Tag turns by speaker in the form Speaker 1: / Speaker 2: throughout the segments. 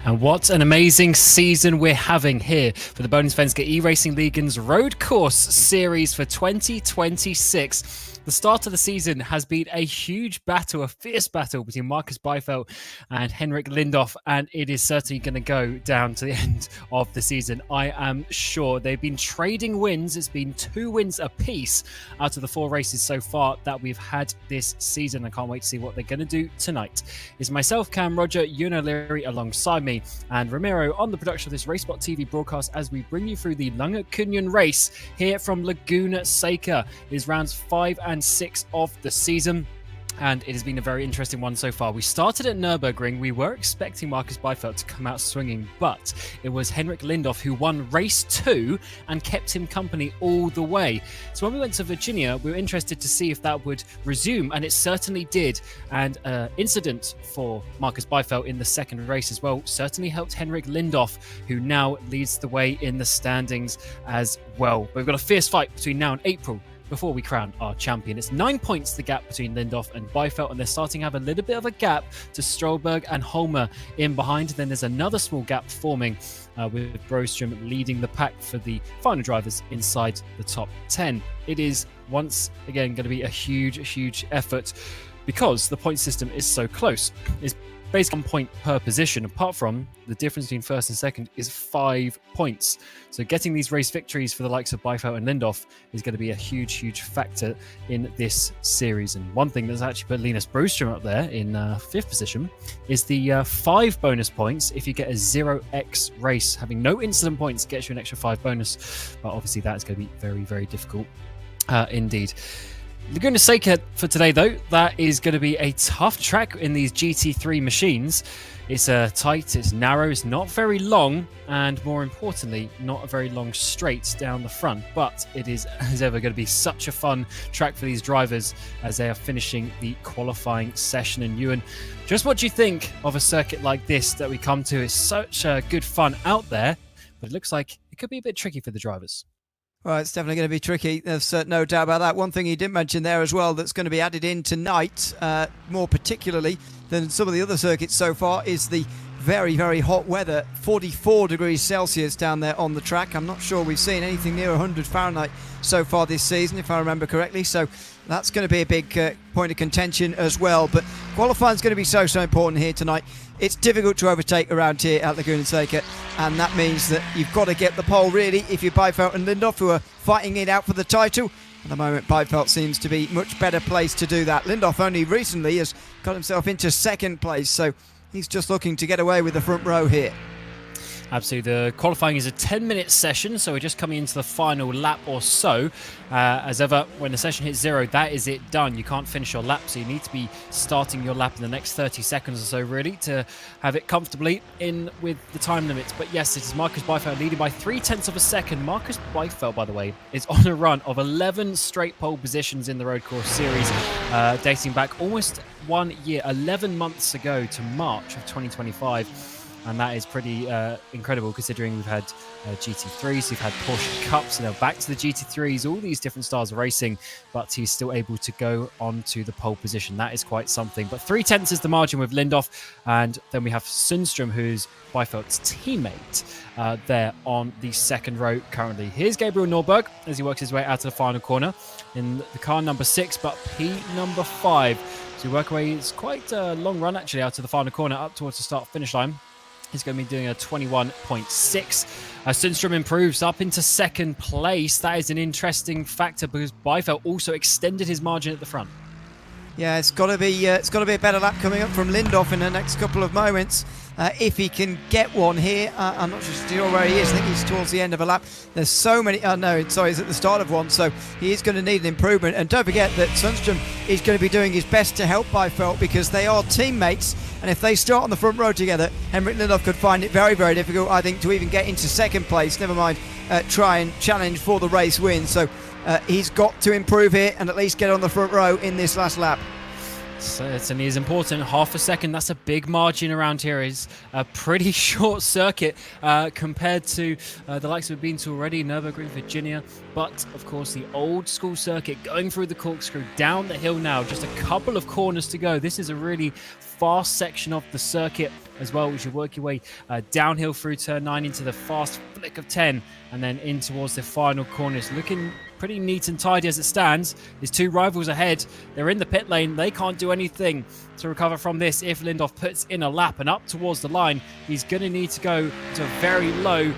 Speaker 1: And what an amazing season we're having here for the Bohlin Svenska Eracingligan's Road Course Series for 2026. The start of the season has been a huge battle, a fierce battle between Marcus Byfeldt and Henrik Lindhoff, and it is certainly going to go down to the end of the season. I am sure they've been trading wins. It's been 2 wins apiece out of the 4 races so far that we've had this season. I can't wait to see what they're going to do tonight. It's myself, Cam, Roger, Ewan O'Leary alongside me, and Ramiro on the production of this RaceSpotTV broadcast as we bring you through the Lagerkungenracet here from Laguna Seca. It is rounds 5 and 6 of the season, and it has been a very interesting one so far. We started at Nürburgring. We were expecting Marcus Byfeldt to come out swinging, but it was Henrik Lindhoff who won race 2 and kept him company all the way. So when we went to Virginia, we were interested to see if that would resume, and it certainly did. And incident for Marcus Byfeldt in the second race as well certainly helped Henrik Lindhoff, who now leads the way in the standings as well. But we've got a fierce fight between now and April before we crown our champion. It's 9 points the gap between Lindhoff and Byfeldt, and they're starting to have a little bit of a gap to Strålberg and Holmer in behind. Then there's another small gap forming with Broström leading the pack for the final drivers inside the top 10. It is once again going to be a huge effort because the point system is so close. It's based on point per position, apart from the difference between first and second is 5 points. So getting these race victories for the likes of Byfeldt and Lindhoff is going to be a huge factor in this series. And one thing that's actually put Linus Broström up there in 5th position is the 5 bonus points if you get a 0x race. Having no incident points gets you an extra 5 bonus, but obviously that is going to be very difficult indeed. Laguna Seca for today, though, that is going to be a tough track in these GT3 machines. It's tight, it's narrow, it's not very long, and more importantly, not a very long straight down the front. But it is, as ever, going to be such a fun track for these drivers as they are finishing the qualifying session. And Ewan, just what do you think of a circuit like this that we come to? It's such good fun out there, but it looks like it could be a bit tricky for the drivers.
Speaker 2: Well, it's definitely going to be tricky. There's no doubt about that. One thing he did mention there as well that's going to be added in tonight, more particularly than some of the other circuits so far, is the very hot weather. 44 degrees Celsius down there on the track. I'm not sure we've seen anything near 100 Fahrenheit so far this season, if I remember correctly. So that's going to be a big point of contention as well. But qualifying is going to be so important here tonight. It's difficult to overtake around here at Laguna Seca, and that means that you've got to get the pole really if you're Byfeldt and Lindhoff, who are fighting it out for the title. At the moment, Byfeldt seems to be much better placed to do that. Lindhoff only recently has got himself into 2nd place, so he's just looking to get away with the front row here.
Speaker 1: Absolutely. The qualifying is a 10-minute session, so we're just coming into the final lap or so. As ever, when the session hits 0, that is it done. You can't finish your lap, so you need to be starting your lap in the next 30 seconds or so, really, to have it comfortably in with the time limits. But yes, it is Marcus Byfeldt leading by 0.3 of a second. Marcus Byfeldt, by the way, is on a run of 11 straight pole positions in the Road Course Series, dating back almost 1 year, 11 months ago to March of 2025. And that is pretty incredible, considering we've had GT3s, we've had Porsche Cups, and now back to the GT3s, all these different styles of racing, but he's still able to go on to the pole position. That is quite something. But 0.3 is the margin with Lindhoff, and then we have Sundström, who's Byfeldt's teammate, there on the 2nd row currently. Here's Gabriel Norberg as he works his way out to the final corner in the car number 6, but P number 5. So we work away. It's quite a long run, actually, out to the final corner, up towards the start-finish line. He's going to be doing a 21.6. Sundström improves up into 2nd place. That is an interesting factor because Byfeldt also extended his margin at the front.
Speaker 2: Yeah, it's got to be a better lap coming up from Lindhoff in the next couple of moments. If he can get one here, I'm not sure where he is. I think he's towards the end of a lap. There's so many. Sorry, he's at the start of one, so he is going to need an improvement. And don't forget that Sundström is going to be doing his best to help Byfeldt because they are teammates. And if they start on the front row together, Henrik Lindhoff could find it very difficult, I think, to even get into 2nd place. Never mind try and challenge for the race win. So he's got to improve here and at least get on the front row in this last lap.
Speaker 1: Certainly is important. Half a second, that's a big margin around here. Is a pretty short circuit compared to the likes we've been to already, Nürburgring, Virginia. But, of course, the old school circuit going through the corkscrew, down the hill now, just a couple of corners to go. This is a really fast section of the circuit as well, which you work your way downhill through turn 9 into the fast flick of 10 and then in towards the final corners. Looking pretty neat and tidy as it stands. His two rivals ahead. They're in the pit lane. They can't do anything to recover from this. If Lindhoff puts in a lap and up towards the line, he's going to need to go to a very low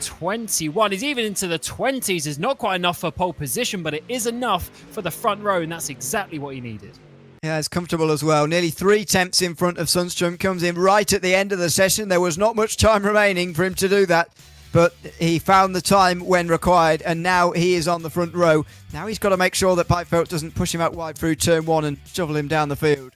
Speaker 1: 21. He's even into the 20s. It's not quite enough for pole position, but it is enough for the front row, and that's exactly what he needed.
Speaker 2: Yeah, it's comfortable as well. Nearly 3 tenths in front of Sundström. Comes in right at the end of the session. There was not much time remaining for him to do that, but he found the time when required, and now he is on the front row. Now he's got to make sure that Bijveld doesn't push him out wide through turn 1 and shovel him down the field.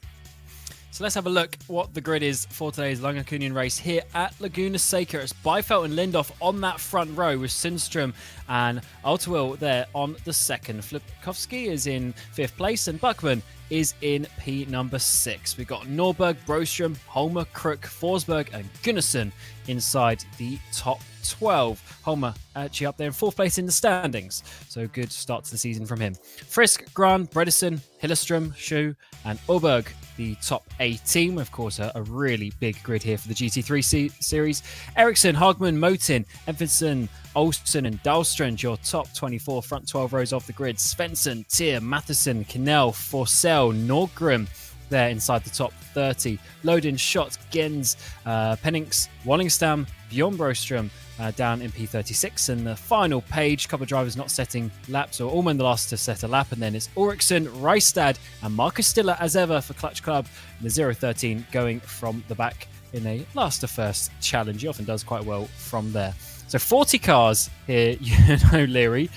Speaker 1: So let's have a look what the grid is for today's Lagerkungenracet here at Laguna Seca. It's Bijveld and Lindhoff on that front row with Sundström and Altawil there on the second. Flipkowski is in 5th place and Buckman is in P number 6. We've got Norberg, Broström, Holmer, Crook, Forsberg and Gunnarsson inside the top 12. Holmer actually up there in 4th place in the standings. So good start to the season from him. Frisk, Gran, Bredesen, Hilleström, Schuh and Oberg, the top 18. Of course, a really big grid here for the GT3 series. Ericsson, Hagman, Motin, Edvinsson, Olsen and Dahlstrand, your top 24 front 12 rows off the grid. Svensson, Tyr, Matheson, Kinnell, Forsell, Nordgren there inside the top 30. Lodin, Schott, Gens, Pennings, Wallingstam, Bjorn Broström down in P36. And the final page, a couple of drivers not setting laps, or Ullman the last to set a lap. And then it's Ulriksson, Reistad and Marcus Stiller as ever for Clutch Club. And the 013 going from the back in a last to first challenge. He often does quite well from there. So 40 cars here, Leary.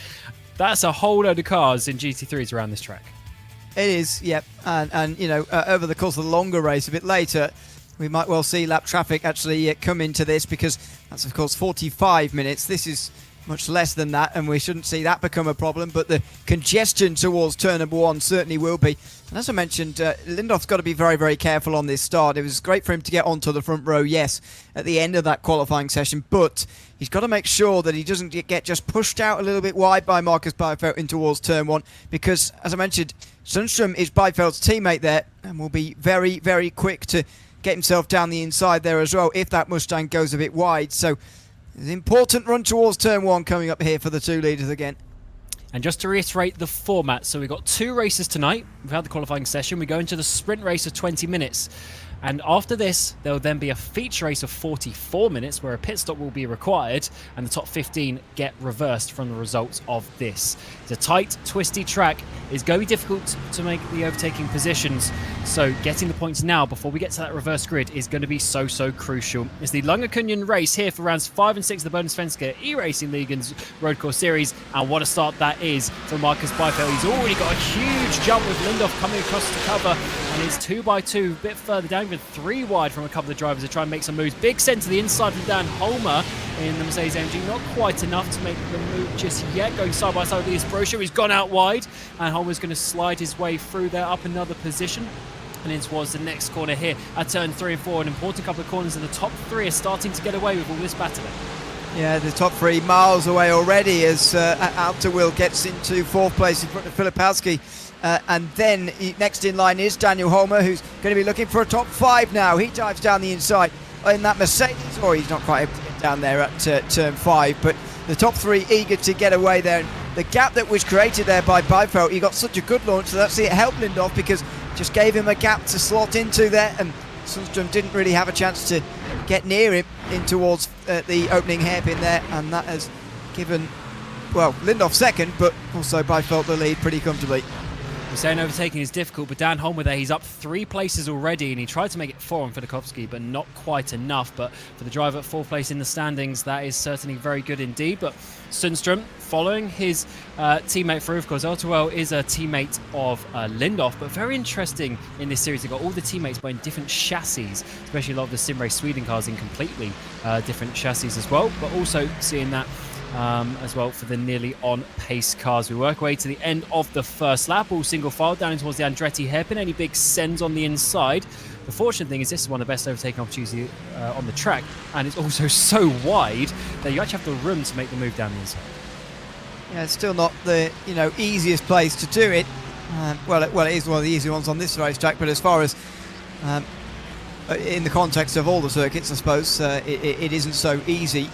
Speaker 1: That's a whole load of cars in GT3s around this track.
Speaker 2: It is, yep. And over the course of the longer race, a bit later, we might well see lap traffic actually come into this, because that's, of course, 45 minutes. This is much less than that, and we shouldn't see that become a problem, but the congestion towards turn number 1 certainly will be. And as I mentioned, Lindhoff's got to be very, very careful on this start. It was great for him to get onto the front row, yes, at the end of that qualifying session, but he's got to make sure that he doesn't get just pushed out a little bit wide by Marcus Bijveld in towards turn 1, because, as I mentioned, Sundström is Bijveld's teammate there and will be very, very quick to get himself down the inside there as well if that Mustang goes a bit wide. So an important run towards turn 1 coming up here for the 2 leaders again.
Speaker 1: And just to reiterate the format, so we've got 2 races tonight. We've had the qualifying session. We go into the sprint race of 20 minutes. And after this, there will then be a feature race of 44 minutes where a pit stop will be required and the top 15 get reversed from the results of this. It's a tight, twisty track. It's going to be difficult to make the overtaking positions. So getting the points now before we get to that reverse grid is going to be so crucial. It's the Lagerkungenracet here for rounds 5 and 6 of the Svenska Eracingligan's road course series. And what a start that is for Marcus Bijveld. He's already got a huge jump with Lindhoff coming across to cover. And it's 2x2, a bit further down, even 3 wide from a couple of drivers to try and make some moves. Big send to the inside from Dan Holmer in the Mercedes AMG. Not quite enough to make the move just yet. Going side by side with this brochure. He's gone out wide. And Holmer's going to slide his way through there up another position. And in towards the next corner here at turn 3 and 4. An important couple of corners, and the top 3 are starting to get away with all this battling. Yeah, the top 3 miles away already as Altawil gets into 4th place in front of Filipowski. And then next in line is Daniel Holmer, who's going to be looking for a top 5 now. He dives down the inside in that Mercedes. Or he's not quite able to get down there at turn 5. But the top 3 eager to get away there. The gap that was created there by Bijveld, he got such a good launch, so that's it helped Lindhoff, because just gave him a gap to slot into there, and Sundström didn't really have a chance to get near him in towards the opening hairpin there, and that has given, well, Lindhoff second, but also Bijveld the lead pretty comfortably. We're saying overtaking is difficult, but Dan Holmer there, he's up 3 places already, and he tried to make it 4 on Filipowski, but not quite enough. But for the driver at 4th place in the standings, that is certainly very good indeed. But Sundström following his teammate through, of course. Altawil is a teammate of Lindhoff, but very interesting in this series. They've got all the teammates but in different chassis, especially a lot of the Sim Race Sweden cars in completely different chassis as well. But also seeing that as well for the nearly on pace cars. We work our way to the end of the first lap, all single file down towards the Andretti hairpin. Any big sends on the inside. The fortunate thing is this is one of the best overtaking opportunities on the track, and it's also so wide that you actually have the room to make the move down the inside.
Speaker 2: Yeah, it's still not the easiest place to do it. Well, it is one of the easy ones on this racetrack, but as far as in the context of all the circuits, I suppose it isn't so easy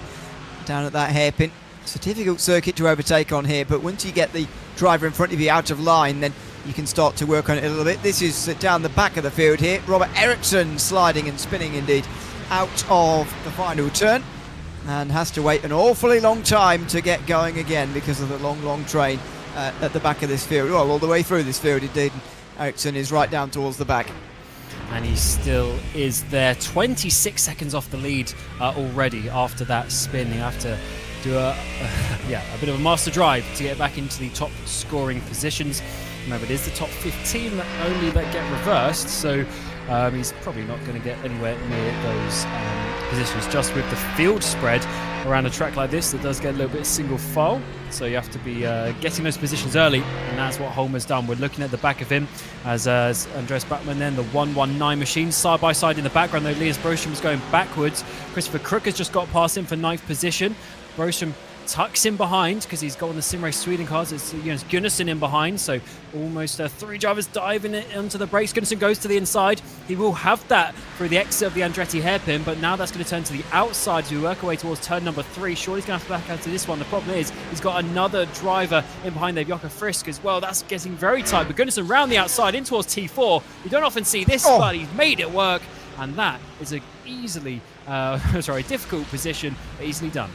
Speaker 2: down at that hairpin. It's a difficult circuit to overtake on here, but once you get the driver in front of you out of line, then you can start to work on it a little bit. This is down the back of the field here. Robert Ericsson sliding and spinning indeed out of the final turn, and has to wait an awfully long time to get going again because of the long train at the back of this field. Well, all the way through this field indeed. Ericsson is right down towards the back.
Speaker 1: And he still is there. 26 seconds off the lead already after that spin. You have to do a bit of a master drive to get back into the top scoring positions. Remember, it is the top 15 only that get reversed, so he's probably not going to get anywhere near those positions. Just with the field spread around a track like this, that does get a little bit single file, so you have to be getting those positions early, and that's what Holmer's done. We're looking at the back of him as Andreas Bachmann, then the 119 machine side by side in the background, though Linus Broström is going backwards. Christopher Crook has just got past him for 9th position. Broström tucks in behind because he's got on the Simrace Sweden cars. It's Gunnarsson in behind, so almost 3 drivers diving it onto the brakes. Gunnarsson goes to the inside. He will have that through the exit of the Andretti hairpin, but now that's going to turn to the outside as we work our way towards turn number 3. Surely he's going to have to back out to this one. The problem is he's got another driver in behind there, Jocke Frisk as well. That's getting very tight, but Gunnarsson round the outside in towards T4. We don't often see this, but he's made it work, and that is a difficult position, but easily done.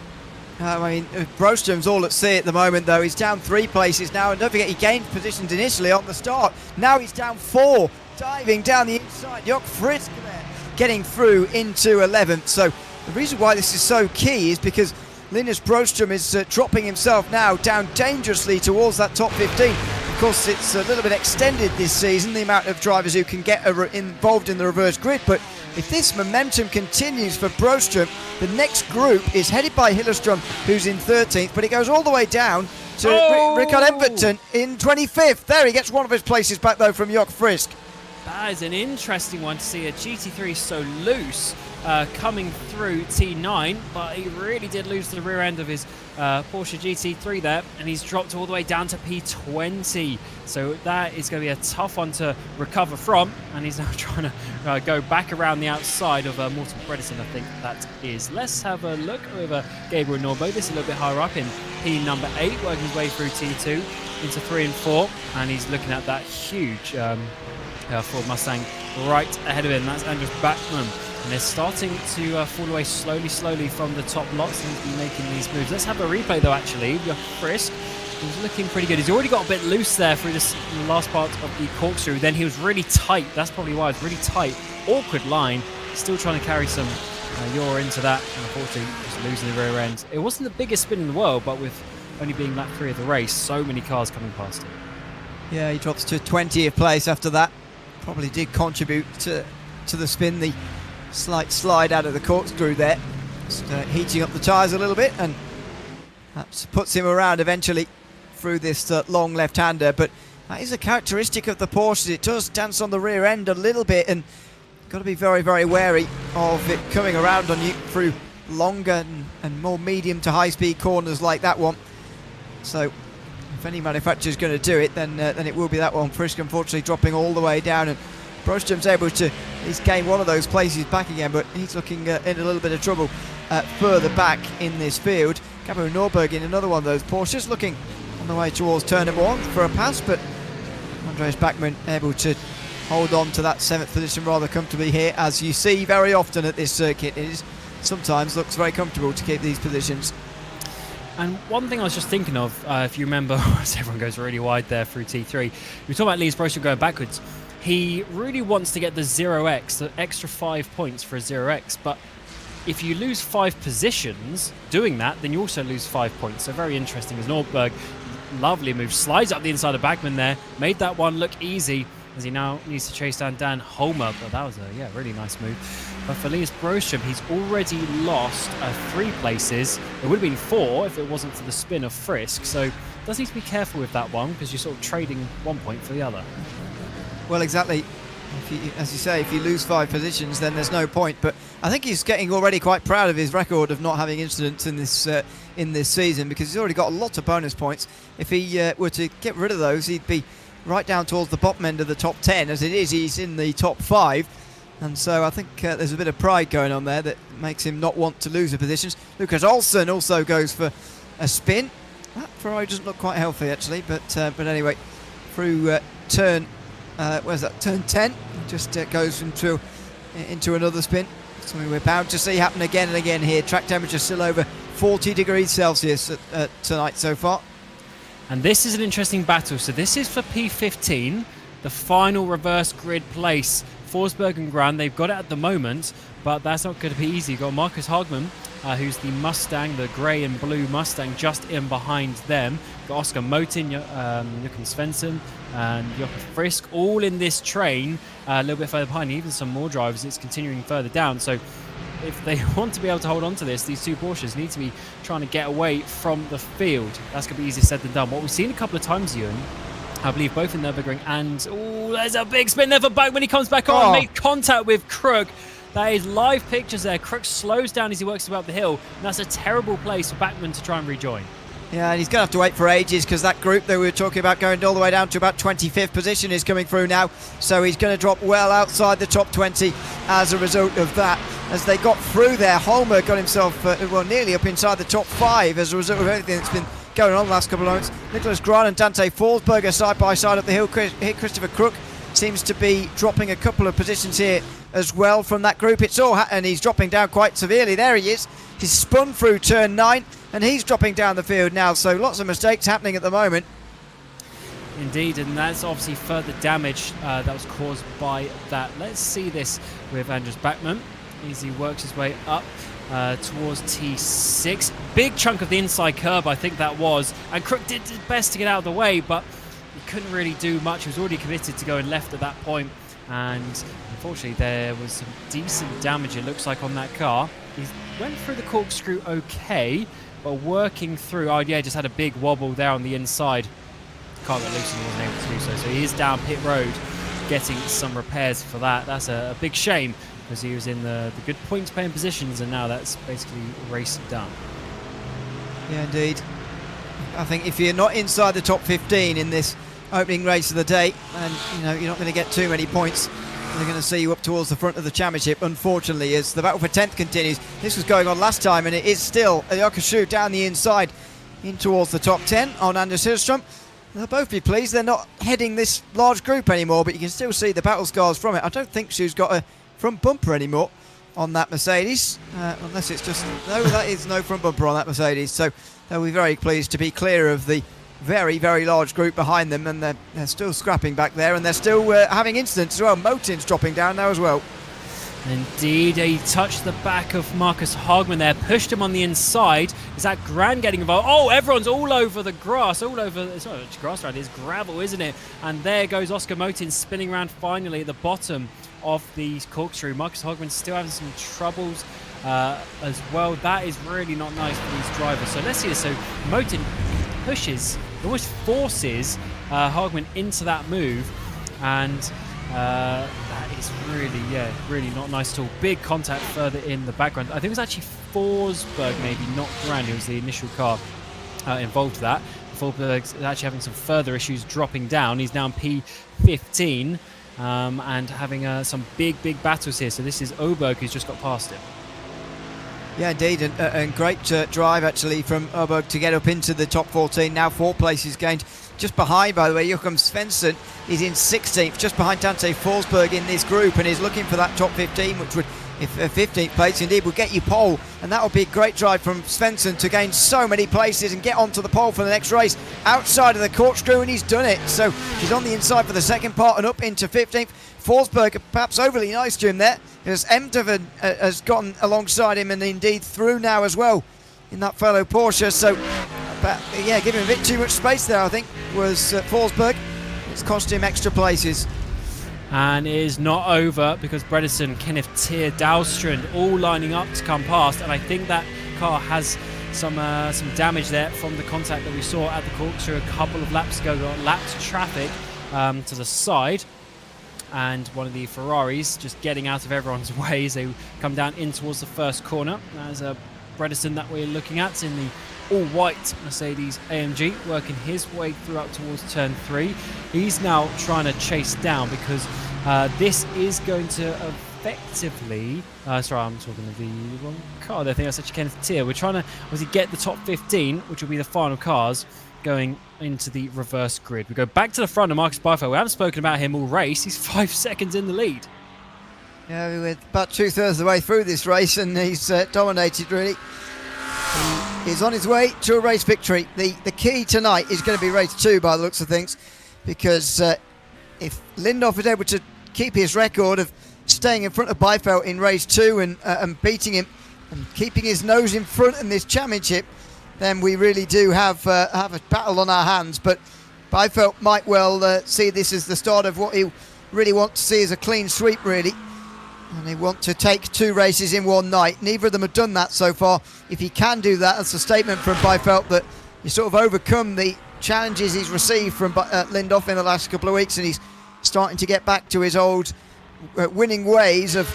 Speaker 2: Broström's all at sea at the moment, though. He's down 3 places now, and don't forget he gained positions initially on the start. Now he's down 4, diving down the inside. Jocke Frisk there, getting through into 11th. So the reason why this is so key is because Linus Broström is dropping himself now down dangerously towards that top 15. Of course, it's a little bit extended this season, the amount of drivers who can get involved in the reverse grid, but if this momentum continues for Broström, the next group is headed by Hilleström, who's in 13th, but it goes all the way down to Rickard Everton in 25th. There, he gets one of his places back, though, from Jocke Frisk.
Speaker 1: That is an interesting one to see a GT3 so loose coming through T9, but he really did lose to the rear end of his Porsche GT3 there, and he's dropped all the way down to P20. So that is going to be a tough one to recover from, and he's now trying to go back around the outside of Morten Bredesen, I think that is. Let's have a look over Gabriel Norbo. This is a little bit higher up in P number 8, working his way through T2 into 3 and 4, and he's looking at that huge Ford Mustang right ahead of him. That's Andreas Bachmann. And they're starting to fall away slowly from the top lots, and he's been making these moves. Let's have a replay, though, actually. Jocke Frisk, he's looking pretty good. He's already got a bit loose there through the last part of the corkscrew. Then he was really tight. That's probably why. It's really tight. Awkward line. Still trying to carry some yaw into that. And unfortunately, just losing the rear end. It wasn't the biggest spin in the world, but with only being lap 3 of the race, so many cars coming past him. Yeah,
Speaker 2: he drops to 20th place after that. Probably did contribute to the spin. The slight slide out of the corkscrew there, just heating up the tyres a little bit, and that puts him around eventually through this long left-hander. But that is a characteristic of the Porsches. It does dance on the rear end a little bit, and got to be very wary of it coming around on you through longer and more medium to high-speed corners like that one. So if any manufacturer is going to do it, then it will be that one. Frisk unfortunately dropping all the way down, and Broström's able to at least gain one of those places back again, but he's looking in a little bit of trouble further back in this field. Gabriel Norberg in another one of those Porsches, looking on the way towards turn number 1 for a pass, but Andreas Bachmann able to hold on to that 7th position rather comfortably here, as you see very often at this circuit. It is sometimes looks very comfortable to keep these positions.
Speaker 1: And one thing I was just thinking of, if you remember, as everyone goes really wide there through T3, we were talking about Linus Broström going backwards. He really wants to get the 0x, the extra 5 points for a 0x, but if you lose 5 positions doing that, then you also lose 5 points. So very interesting as Norberg, lovely move, slides up the inside of Bachmann there, made that one look easy, as he now needs to chase down Dan Holmer. But that was a really nice move. But for Linus Broström, he's already lost 3 places. It would have been 4 if it wasn't for the spin of Frisk. So does need to be careful with that one, because you're sort of trading 1 point for the other.
Speaker 2: Well, exactly. As you say, if you lose 5 positions, then there's no point. But I think he's getting already quite proud of his record of not having incidents in this season, because he's already got a lot of bonus points. If he were to get rid of those, he'd be right down towards the bottom end of the top 10. As it is, he's in the top 5. And so I think there's a bit of pride going on there that makes him not want to lose the positions. Lucas Olsson also goes for a spin. That Ferrari doesn't look quite healthy, actually. But anyway, through turn... where's that? Turn 10. Just goes into another spin. Something we're bound to see happen again and again here. Track temperature still over 40 degrees Celsius tonight so far.
Speaker 1: And this is an interesting battle. So this is for P15, the final reverse grid place. Forsberg and Gran, they've got it at the moment, but that's not going to be easy. You've got Marcus Hagman, who's the Mustang, the grey and blue Mustang, just in behind them. Got Oscar Motin, Jochen Svensson, and Jochen Frisk, all in this train, a little bit further behind. Even some more drivers, it's continuing further down. So if they want to be able to hold on to this, these 2 Porsches need to be trying to get away from the field. That's going to be easier said than done. What we've seen a couple of times, Ewan, I believe both in Nürburgring and... Oh, there's a big spin there for Bach when he comes back on. Make contact with Krug. That is live pictures there. Krug slows down as he works up the hill. And that's a terrible place for Bachmann to try and rejoin. Yeah,
Speaker 2: and he's going to have to wait for ages, because that group that we were talking about going all the way down to about 25th position is coming through now. So he's going to drop well outside the top 20 as a result of that. As they got through there, Holmer got himself nearly up inside the top 5 as a result of everything that's been going on the last couple of moments. Nicholas Gran and Dante Forsberg are side by side up the hill. Christopher Crook seems to be dropping a couple of positions here as well from that group. It's all and he's dropping down quite severely. There he is. He's spun through turn 9 and he's dropping down the field now. So lots of mistakes happening at the moment.
Speaker 1: Indeed, and that's obviously further damage that was caused by that. Let's see this with Anders Bachmann as he works his way up towards T6. Big chunk of the inside curb, I think that was. And Crook did his best to get out of the way, but he couldn't really do much. He was already committed to going left at that point. And unfortunately, there was some decent damage, it looks like, on that car. He went through the corkscrew okay, but working through... Oh, yeah, just had a big wobble there on the inside. Can't get loose and he wasn't able to do so. So he is down pit road getting some repairs for that. That's a big shame, because he was in the good points paying positions, and now that's basically race done.
Speaker 2: Yeah, indeed. I think if you're not inside the top 15 in this opening race of the day, and you're not going to get too many points, they're going to see you up towards the front of the championship, unfortunately, as the battle for 10th continues. This was going on last time, and it is still Yakashu down the inside in towards the top 10 on Anders Hillström. They'll both be pleased they're not heading this large group anymore, but you can still see the battle scars from it. I don't think Shu's got a front bumper anymore on that Mercedes, unless it's just... No, that is no front bumper on that Mercedes, so they'll be very pleased to be clear of the very, very large group behind them, and they're still scrapping back there, and they're still having incidents as well. Motin's dropping down now as well.
Speaker 1: Indeed, he touched the back of Marcus Hagman there, pushed him on the inside. Is that Gran getting involved? Oh, everyone's all over the grass, all over... It's not grass around, it's gravel, isn't it? And there goes Oscar Motin spinning around finally at the bottom of the corkscrew. Marcus Hagman still having some troubles as well. That is really not nice for these drivers. So let's see this. So Motin pushes, almost forces Hagman into that move, and that is really not nice at all. Big contact further in the background. I think it was actually Forsberg, maybe, not Gran, who was the initial car involved with that. Forsberg's actually having some further issues dropping down. He's now in P15 and having some big battles here. So this is Oberg who's just got past him.
Speaker 2: Yeah, indeed, and great drive actually from Oberg to get up into the top 14. Now 4 places gained. Just behind, by the way, Jochen Svensson is in 16th, just behind Dante Forsberg in this group, and is looking for that top 15, which would, if a 15th place indeed, would get you pole, and that would be a great drive from Svensson to gain so many places and get onto the pole for the next race outside of the corkscrew, and he's done it. So he's on the inside for the second part and up into 15th. Forsberg, perhaps overly nice to him there, as Emdoven has gotten alongside him and indeed through now as well in that fellow Porsche. So giving him a bit too much space there, I think, was Forsberg. It's cost him extra places.
Speaker 1: And it is not over because Bredesen, Kenneth Tier, Dahlstrand all lining up to come past. And I think that car has some damage there from the contact that we saw at the corkscrew a couple of laps ago. Got lapped traffic to the side. And one of the Ferraris just getting out of everyone's way as they come down in towards the first corner. There's a Bredesen that we're looking at in the all-white Mercedes AMG, working his way through up towards turn 3. He's now trying to chase down because this is going to effectively... sorry, I'm talking of the wrong car there. I think that's actually Kenneth Tier. We're trying to obviously get the top 15, which will be the final cars, going into the reverse grid. We go back to the front of Marcus Byfeld. We haven't spoken about him all race. He's 5 seconds in the lead.
Speaker 2: Yeah, we're about 2/3 of the way through this race, and he's dominated, really. He's on his way to a race victory. The key tonight is going to be race 2 by the looks of things, because if Lindhoff is able to keep his record of staying in front of Byfeld in race 2 and beating him and keeping his nose in front in this championship, then we really do have a battle on our hands. But Byfeld might well see this as the start of what he really wants to see as a clean sweep, really. And they want to take 2 races in one night. Neither of them have done that so far. If he can do that, that's a statement from Byfeld that he's sort of overcome the challenges he's received from Lindhoff in the last couple of weeks, and he's starting to get back to his old winning ways of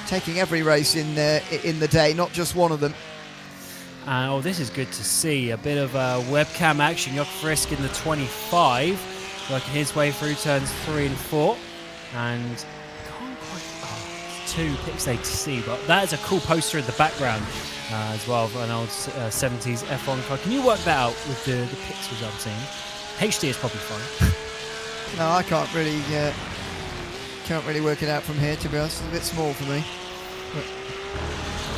Speaker 2: taking every race in the day, not just one of them.
Speaker 1: Oh, this is good to see. A bit of webcam action. Jock Frisk in the 25, working his way through turns 3 and 4. And 2 pit stage to see, but that is a cool poster in the background as well of an old 70s F1 car. Can you work that out with the pixels I'm seeing? HD is probably fine.
Speaker 2: No, I can't really work it out from here, to be honest. It's a bit small for me. But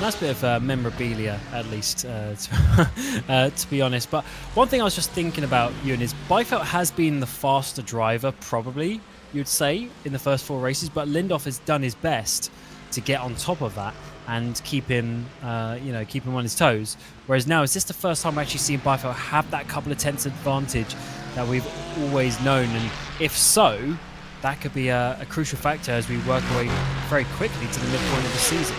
Speaker 1: nice bit of memorabilia, at least, to be honest. But one thing I was just thinking about, Ewan, is Byfeld has been the faster driver, probably, you'd say, in the first 4 races, but Lindhoff has done his best to get on top of that and keep him on his toes. Whereas now, is this the first time we're actually seeing Byfeld have that couple of tenths advantage that we've always known? And if so, that could be a crucial factor as we work our way very quickly to the midpoint of the season.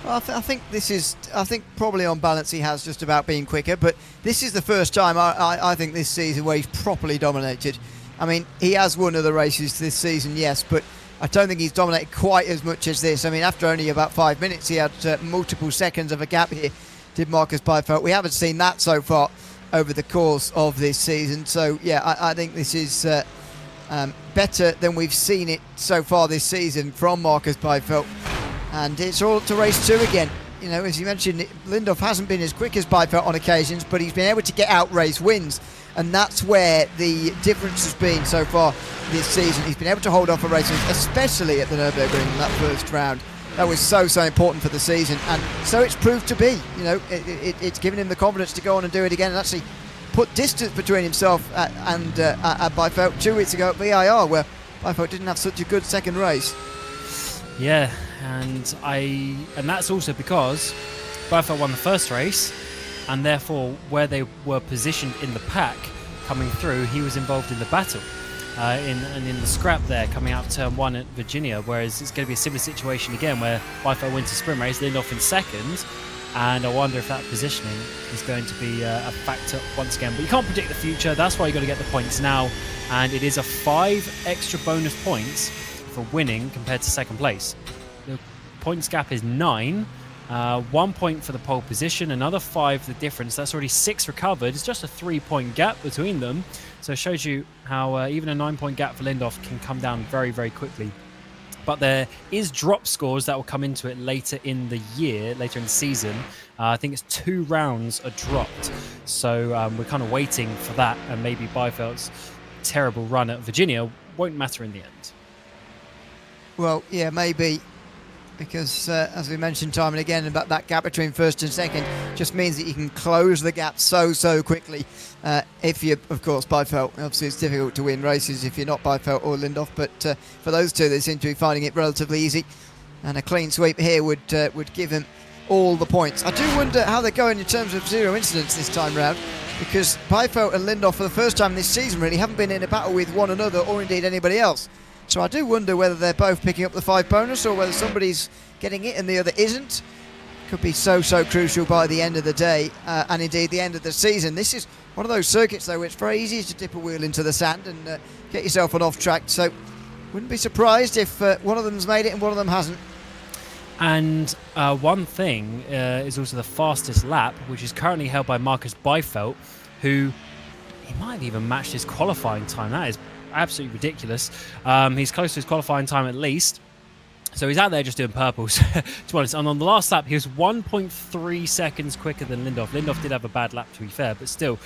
Speaker 2: Well, I think probably on balance he has just about been quicker, but this is the first time I think this season where he's properly dominated. I mean, he has won other races this season, yes, but I don't think he's dominated quite as much as this. I mean, after only about 5 minutes, he had multiple seconds of a gap here, did Marcus Byfeld. We haven't seen that so far over the course of this season. So, yeah, I think this is better than we've seen it so far this season from Marcus Byfeld. And it's all to race 2 again. You know, as you mentioned, Lindhoff hasn't been as quick as Byfeld on occasions, but he's been able to get out race wins. And that's where the difference has been so far this season. He's been able to hold off a race, especially at the Nürburgring in that first round. That was so important for the season, and so it's proved to be. You know, it's given him the confidence to go on and do it again, and actually put distance between himself and Byfeld 2 weeks ago at VIR, where Byfeld didn't have such a good second race.
Speaker 1: Yeah, and that's also because Byfeld won the first race, and therefore where they were positioned in the pack coming through, he was involved in the battle in the scrap there coming out of turn 1 at Virginia, whereas it's going to be a similar situation again where Byfeld wins the sprint race, Lindhoff in second, and I wonder if that positioning is going to be a factor once again. But you can't predict the future, that's why you've got to get the points now, and it is a 5 extra bonus points for winning compared to second place. The points gap is 9. 1 point for the pole position, another 5 the difference. That's already 6 recovered. It's just a 3-point gap between them. So it shows you how even a 9-point gap for Lindhoff can come down very, very quickly. But there is drop scores that will come into it later in the year, later in the season. I think it's 2 rounds are dropped. So we're kind of waiting for that, and maybe Byfeld's terrible run at Virginia won't matter in the end.
Speaker 2: Well, yeah, maybe. Because, as we mentioned time and again, about that gap between first and second just means that you can close the gap so quickly. If you, of course, Byfeld. Obviously, it's difficult to win races if you're not Byfeld or Lindhoff, but for those two, they seem to be finding it relatively easy. And a clean sweep here would give him all the points. I do wonder how they're going in terms of zero incidents this time round, because Byfeld and Lindhoff, for the first time this season, really haven't been in a battle with one another or indeed anybody else. So I do wonder whether they're both picking up the 5 bonus or whether somebody's getting it and the other isn't. Could be so crucial by the end of the day and indeed the end of the season. This is one of those circuits though where it's very easy to dip a wheel into the sand and get yourself on off track. So wouldn't be surprised if one of them's made it and one of them hasn't.
Speaker 1: And one thing is also the fastest lap, which is currently held by Marcus Byfeld, who he might have even matched his qualifying time. That is absolutely ridiculous. He's close to his qualifying time at least. So he's out there just doing purples, to be honest. And on the last lap, he was 1.3 seconds quicker than Lindhoff. Lindhoff did have a bad lap, to be fair, but still,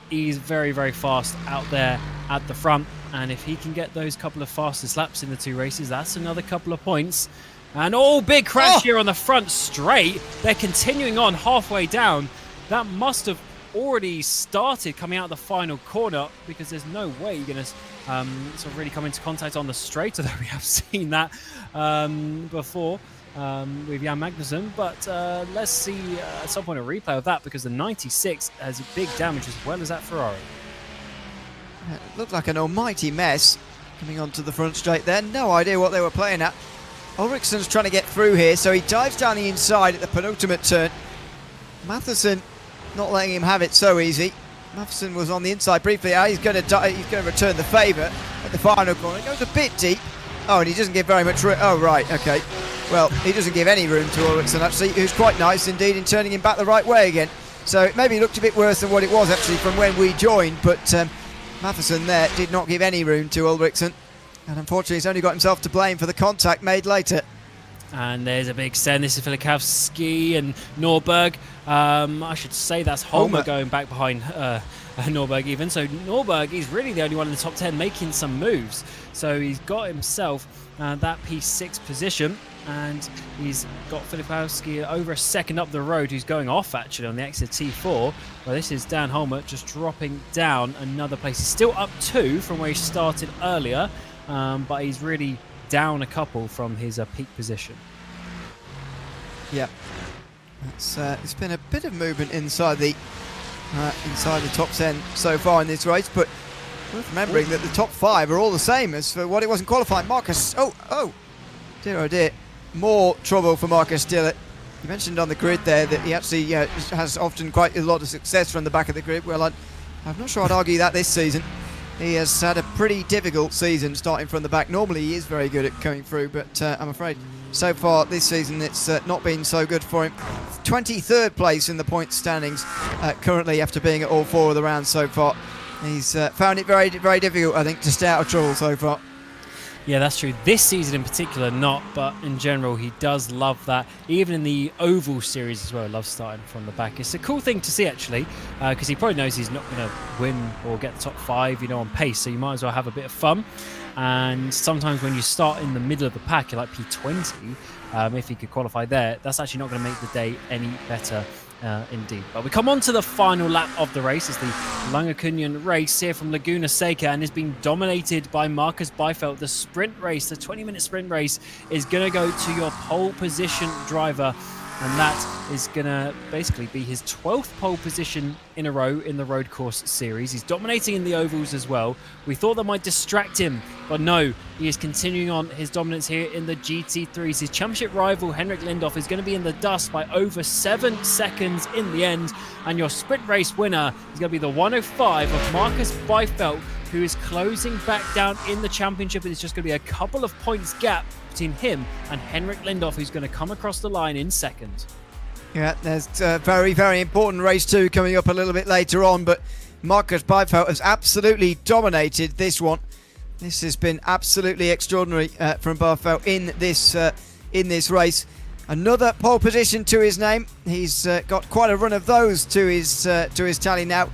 Speaker 1: he's very fast out there at the front. And if he can get those couple of fastest laps in the 2 races, that's another couple of points. And big crash here on the front straight. They're continuing on halfway down. That must have already started coming out of the final corner, because there's no way you're going to sort of really come into contact on the straight, although we have seen that before with Jan Magnussen. But let's see at some point a replay of that, because the 96 has big damage as well as that Ferrari.
Speaker 2: It looked like an almighty mess coming onto the front straight there. No idea what they were playing at. Ulrichsson's trying to get through here, so he dives down the inside at the penultimate turn. Matheson not letting him have it so easy. Matheson was on the inside briefly. He's going to return the favour at the final corner. It goes a bit deep. Oh, and he doesn't give very much room. Oh, right, okay. Well, he doesn't give any room to Ulrichsson, actually, who's quite nice indeed in turning him back the right way again. So it maybe looked a bit worse than what it was, actually, from when we joined, but Matheson there did not give any room to Ulrichsson. And unfortunately, he's only got himself to blame for the contact made later. And
Speaker 1: there's a big send. This is Filikowski and Norberg. I should say that's Holmer going back behind Norberg even. So Norberg is really the only one in the top 10 making some moves. So he's got himself that P6 position. And he's got Filikowski over a second up the road, who's going off actually on the exit T4. Well, this is Dan Holmer just dropping down another place. He's still up 2 from where he started earlier. But he's really down a couple from his peak position.
Speaker 2: Yeah, it's been a bit of movement inside the top 10 so far in this race, but worth remembering that the top 5 are all the same as for what it wasn't qualifying. Marcus, oh dear, more trouble for Marcus Dillett. You mentioned on the grid there that he actually has often quite a lot of success from the back of the grid. Well, I'm not sure I'd argue that this season. He has had a pretty difficult season starting from the back. Normally he is very good at coming through, but I'm afraid so far this season it's not been so good for him. 23rd place in the points standings currently after being at all 4 of the rounds so far. He's found it very difficult, I think, to stay out of trouble so far.
Speaker 1: Yeah, that's true. This season in particular, not, but in general, he does love that. Even in the Oval Series as well, loves starting from the back. It's a cool thing to see, actually, because he probably knows he's not going to win or get the top 5, on pace, so you might as well have a bit of fun. And sometimes when you start in the middle of the pack, you're like P20, if he could qualify there, that's actually not going to make the day any better. Indeed. But we come on to the final lap of the race. It's the Lagerkungenracet here from Laguna Seca, and is being dominated by Marcus Byfeld. The sprint race, the 20-minute sprint race, is going to go to your pole position driver, and that is going to basically be his 12th pole position in a row in the road course series. He's dominating in the ovals as well. We thought that might distract him, but no, he is continuing on his dominance here in the GT3s. His championship rival, Henrik Lindhoff, is going to be in the dust by over 7 seconds in the end, and your sprint race winner is going to be the 105 of Marcus Byfeld, who is closing back down in the championship. It's just going to be a couple of points gap between him and Henrik Lindhoff, who's going to come across the line in second.
Speaker 2: Yeah, there's a very important race 2 coming up a little bit later on, but Marcus Byfeld has absolutely dominated this one. This has been absolutely extraordinary from Byfeld in this race. Another pole position to his name. He's got quite a run of those to his tally now.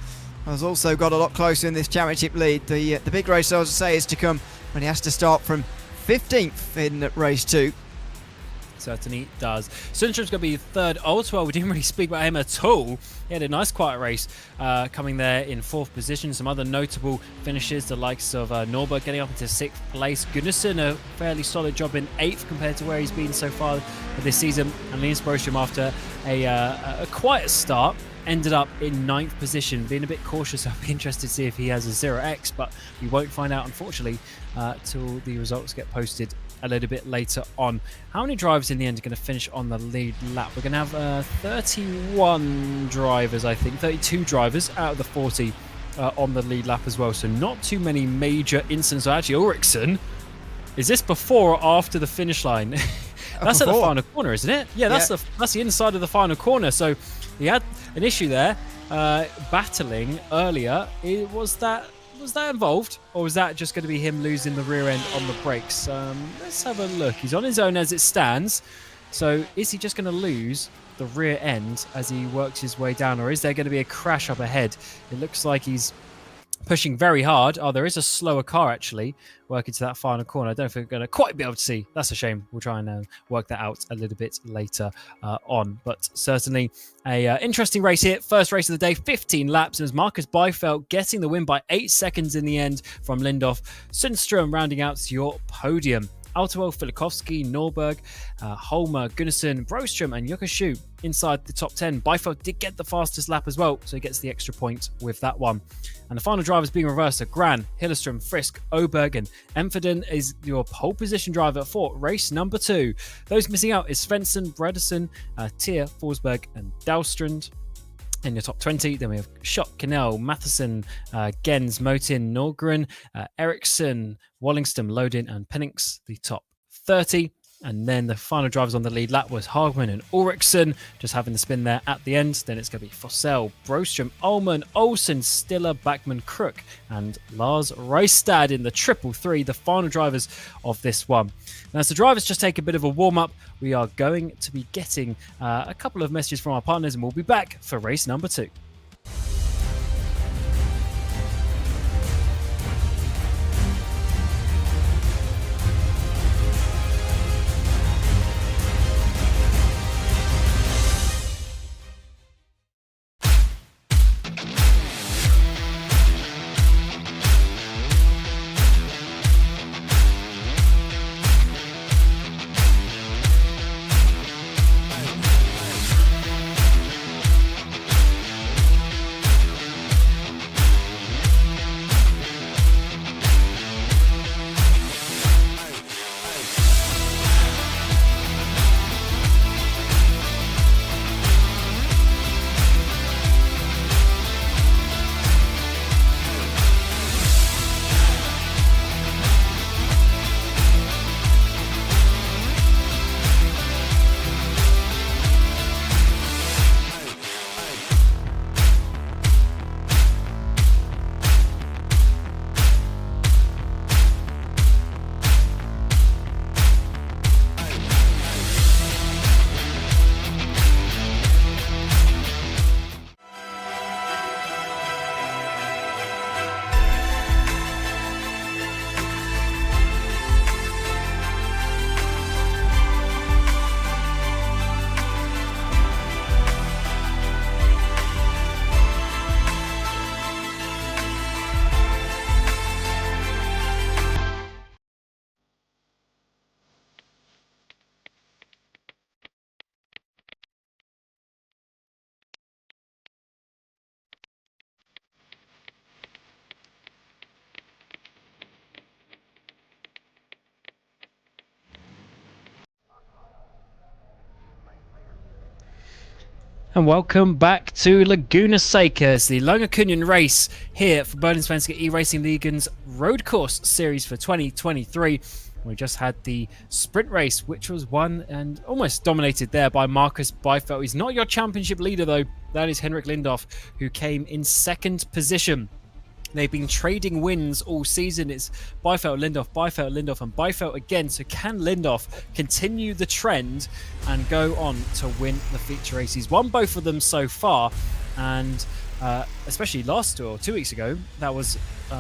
Speaker 2: Has also got a lot closer in this championship lead. The big race, I would say, is to come when he has to start from 15th in race 2.
Speaker 1: Certainly does. Sundstrom's going to be third. Also, we didn't really speak about him at all. He had a nice quiet race coming there in 4th position. Some other notable finishes, the likes of Norberg getting up into 6th place. Gunnarsson, a fairly solid job in 8th compared to where he's been so far this season. And Linus Broström, after a quiet start, ended up in 9th position, being a bit cautious. I'll be interested to see if he has a 0x, but we won't find out, unfortunately, till the results get posted a little bit later on. How many drivers in the end are going to finish on the lead lap? We're going to have 31 drivers, I think, 32 drivers out of the 40 on the lead lap as well, so not too many major incidents. So actually, Ericsson, is this before or after the finish line? That's at the final corner, isn't it? Yeah, that's the inside of the final corner. So he had an issue there, battling earlier. Was that involved, or was that just going to be him losing the rear end on the brakes? Let's have a look. He's on his own as it stands. So is he just going to lose the rear end as he works his way down, or is there going to be a crash up ahead? It looks like he's pushing very hard. Oh, there is a slower car actually working to that final corner. I don't know if we're going to quite be able to see. That's a shame. We'll try and work that out a little bit later on. But certainly a interesting race here. First race of the day, 15 laps. And as Marcus Byfeld getting the win by 8 seconds in the end from Lindhoff. Sundström rounding out your podium. Altawell, Filikovsky, Norberg, Holmer, Gunnarsson, Broström and Yukashu inside the top 10. Byfeld did get the fastest lap as well, so he gets the extra point with that one. And the final drivers being reversed are Gran, Hillestrom, Frisk, Oberg and Enforden is your pole position driver for race number 2. Those missing out is Svensson, Bredesen, Tier, Forsberg and Dahlstrand. In your top 20, then we have Schott, Kinnell, Matheson, Gens, Motin, Norgren, Ericsson, Wallingston, Lodin, and Pennings, the top 30. And then the final drivers on the lead lap was Hagman and Ulriksson, just having the spin there at the end. Then it's going to be Fossell, Broström, Ullman, Olsen, Stiller, Backman, Crook, and Lars Reistad in the triple three, the final drivers of this one. And as the drivers just take a bit of a warm-up, we are going to be getting a couple of messages from our partners, and we'll be back for race number 2. And welcome back to Laguna Seca, the Lagerkungenracet here for Bohlin Svenska Eracingligan's road course series for 2023. We just had the sprint race, which was won and almost dominated there by Marcus Byfeld. He's not your championship leader, though. That is Henrik Lindhoff, who came in second position. They've been trading wins all season. It's Byfeld, Lindhoff, and Byfeld again. So can Lindhoff continue the trend and go on to win the feature race? He's won both of them so far, and especially last 2 weeks ago, that was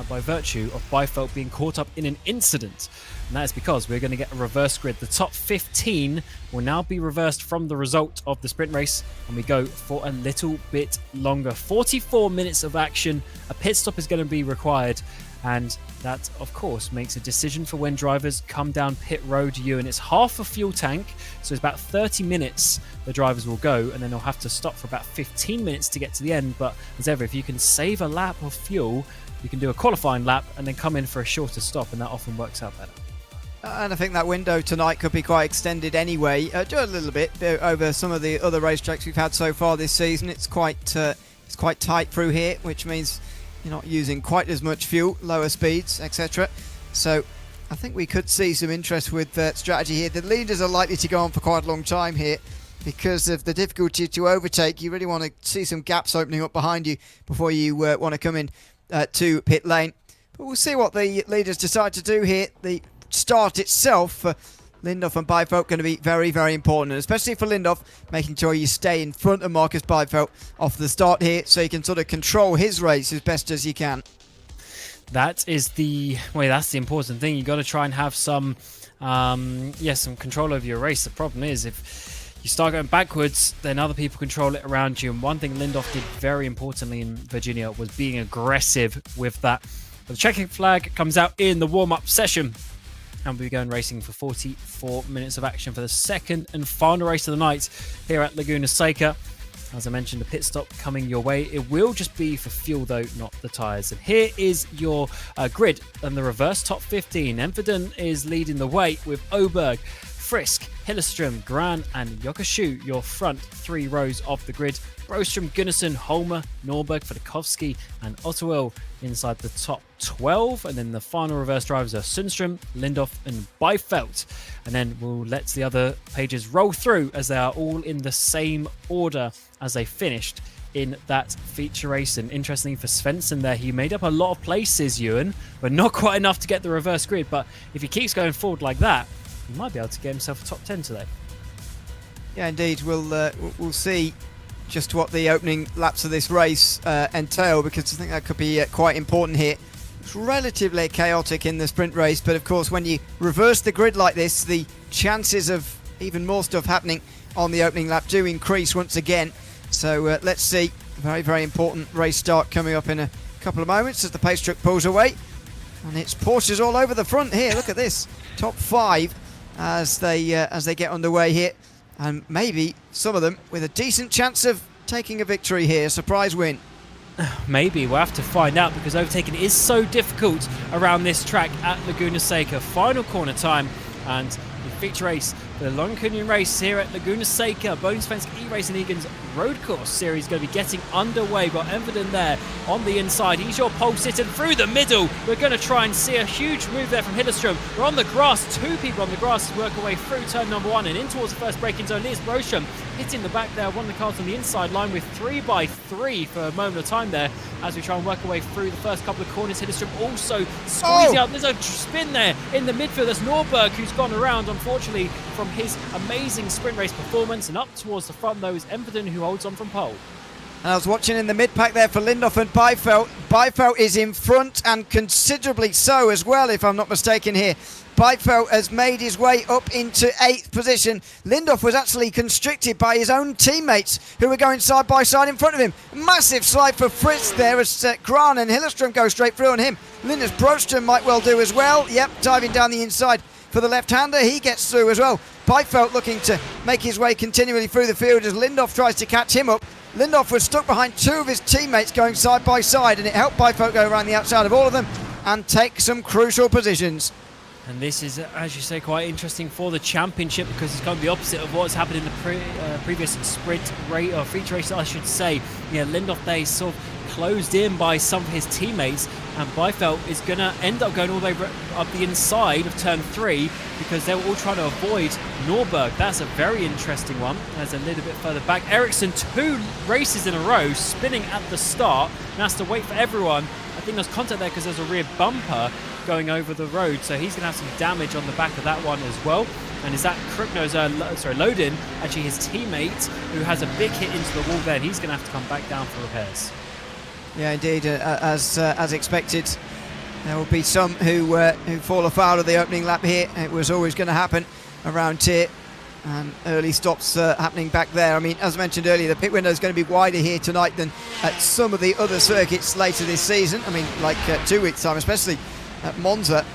Speaker 1: by virtue of Byfeld being caught up in an incident. And that is because we're going to get a reverse grid. The top 15 will now be reversed from the result of the sprint race, and we go for a little bit longer. 44 minutes of action. A pit stop is going to be required, And that, of course, makes a decision for when drivers come down pit road, and it's half a fuel tank, so it's about 30 minutes the drivers will go, and then they'll have to stop for about 15 minutes to get to the end. But as ever, if you can save a lap of fuel, you can do a qualifying lap and then come in for a shorter stop, and that often works out better.
Speaker 2: And I think that window tonight could be quite extended anyway, just a little bit over some of the other racetracks we've had so far this season. It's quite tight through here, which means you're not using quite as much fuel, lower speeds, etc. So I think we could see some interest with strategy here. The leaders are likely to go on for quite a long time here because of the difficulty to overtake. You really want to see some gaps opening up behind you before you want to come in to pit lane. But we'll see what the leaders decide to do here. The start itself for Lindhoff and Bijveld going to be very, very important, and especially for Lindhoff, making sure you stay in front of Marcus Bijveld off the start here, so you can sort of control his race as best as you can.
Speaker 1: That's the important thing. You got to try and have some control over your race. The problem is if you start going backwards, then other people control it around you. And one thing Lindhoff did very importantly in Virginia was being aggressive with that. But the checking flag comes out in the warm-up session. And we'll be going racing for 44 minutes of action for the second and final race of the night here at Laguna Seca. As I mentioned, a pit stop coming your way. It will just be for fuel, though, not the tyres. And here is your grid and the reverse top 15. Enforden is leading the way with Oberg, Frisk, Hillestrom, Gran and Jokashu, your front three rows of the grid. Broström, Gunnarsson, Holmer, Norberg, Fedakowski and Otterwell inside the top 12. And then the final reverse drivers are Sundström, Lindhoff and Bijveld. And then we'll let the other pages roll through as they are all in the same order as they finished in that feature race. And interestingly for Svensson there, he made up a lot of places, Ewan, but not quite enough to get the reverse grid. But if he keeps going forward like that, he might be able to get himself a top 10 today.
Speaker 2: Yeah, indeed. We'll see just what the opening laps of this race entail, because I think that could be quite important here. It's relatively chaotic in the sprint race, but of course when you reverse the grid like this, the chances of even more stuff happening on the opening lap do increase once again. So let's see. Very, very important race start coming up in a couple of moments as the pace truck pulls away. And it's Porsches all over the front here. Look at this. Top 5 as they get underway here. And maybe some of them with a decent chance of taking a victory here. Surprise win.
Speaker 1: Maybe. We'll have to find out, because overtaking is so difficult around this track at Laguna Seca. Final corner time and the feature race, the Lagerkungenracet here at Laguna Seca. Bohlin Svenska Eracingligan's road course series is going to be getting underway. Got Enforden there on the inside. He's your pole sitter through the middle. We're going to try and see a huge move there from Hillestrom. We're on the grass. 2 people on the grass work away through turn number 1 and in towards the first braking zone. Here's Broström hitting the back there. One of the cars on the inside line with 3x3 for a moment of time there as we try and work our way through the first couple of corners. Hillestrom also squeezing out. There's a spin there in the midfield. There's Norberg who's gone around, unfortunately, from his amazing sprint race performance. And up towards the front, though, is Enforden, who holds on from pole.
Speaker 2: And I was watching in the mid-pack there for Lindhoff and Bijveld. Bijveld is in front, and considerably so as well, if I'm not mistaken here. Bijveld has made his way up into 8th position. Lindhoff was actually constricted by his own teammates who were going side by side in front of him. Massive slide for Fritz there as Gran and Hillestrom go straight through on him. Linus Broström might well do as well. Yep, diving down the inside for the left-hander. He gets through as well. Bijveld looking to make his way continually through the field as Lindhoff tries to catch him up. Lindhoff was stuck behind 2 of his teammates going side by side, and it helped Bijveld go around the outside of all of them and take some crucial positions.
Speaker 1: And this is, as you say, quite interesting for the championship, because it's kind of the opposite of what's happened in the previous sprint race, or feature race, I should say. Yeah, Lindhoff there is sort of closed in by some of his teammates, and Bijveld is going to end up going all the way up the inside of turn 3, because they were all trying to avoid Norberg. That's a very interesting one. There's a little bit further back. Ericsson, 2 races in a row, spinning at the start, and has to wait for everyone. I think there's contact there because there's a rear bumper going over the road, so he's going to have some damage on the back of that one as well. And is that Lodin, actually his teammate, who has a big hit into the wall there, and he's going to have to come back down for repairs.
Speaker 2: Yeah, indeed, as expected, there will be some who fall afoul of the opening lap here. It was always going to happen around here, And early stops happening back there. I mean, as mentioned earlier, the pit window is going to be wider here tonight than at some of the other circuits later this season. I mean, like 2 weeks' time, especially at Monza.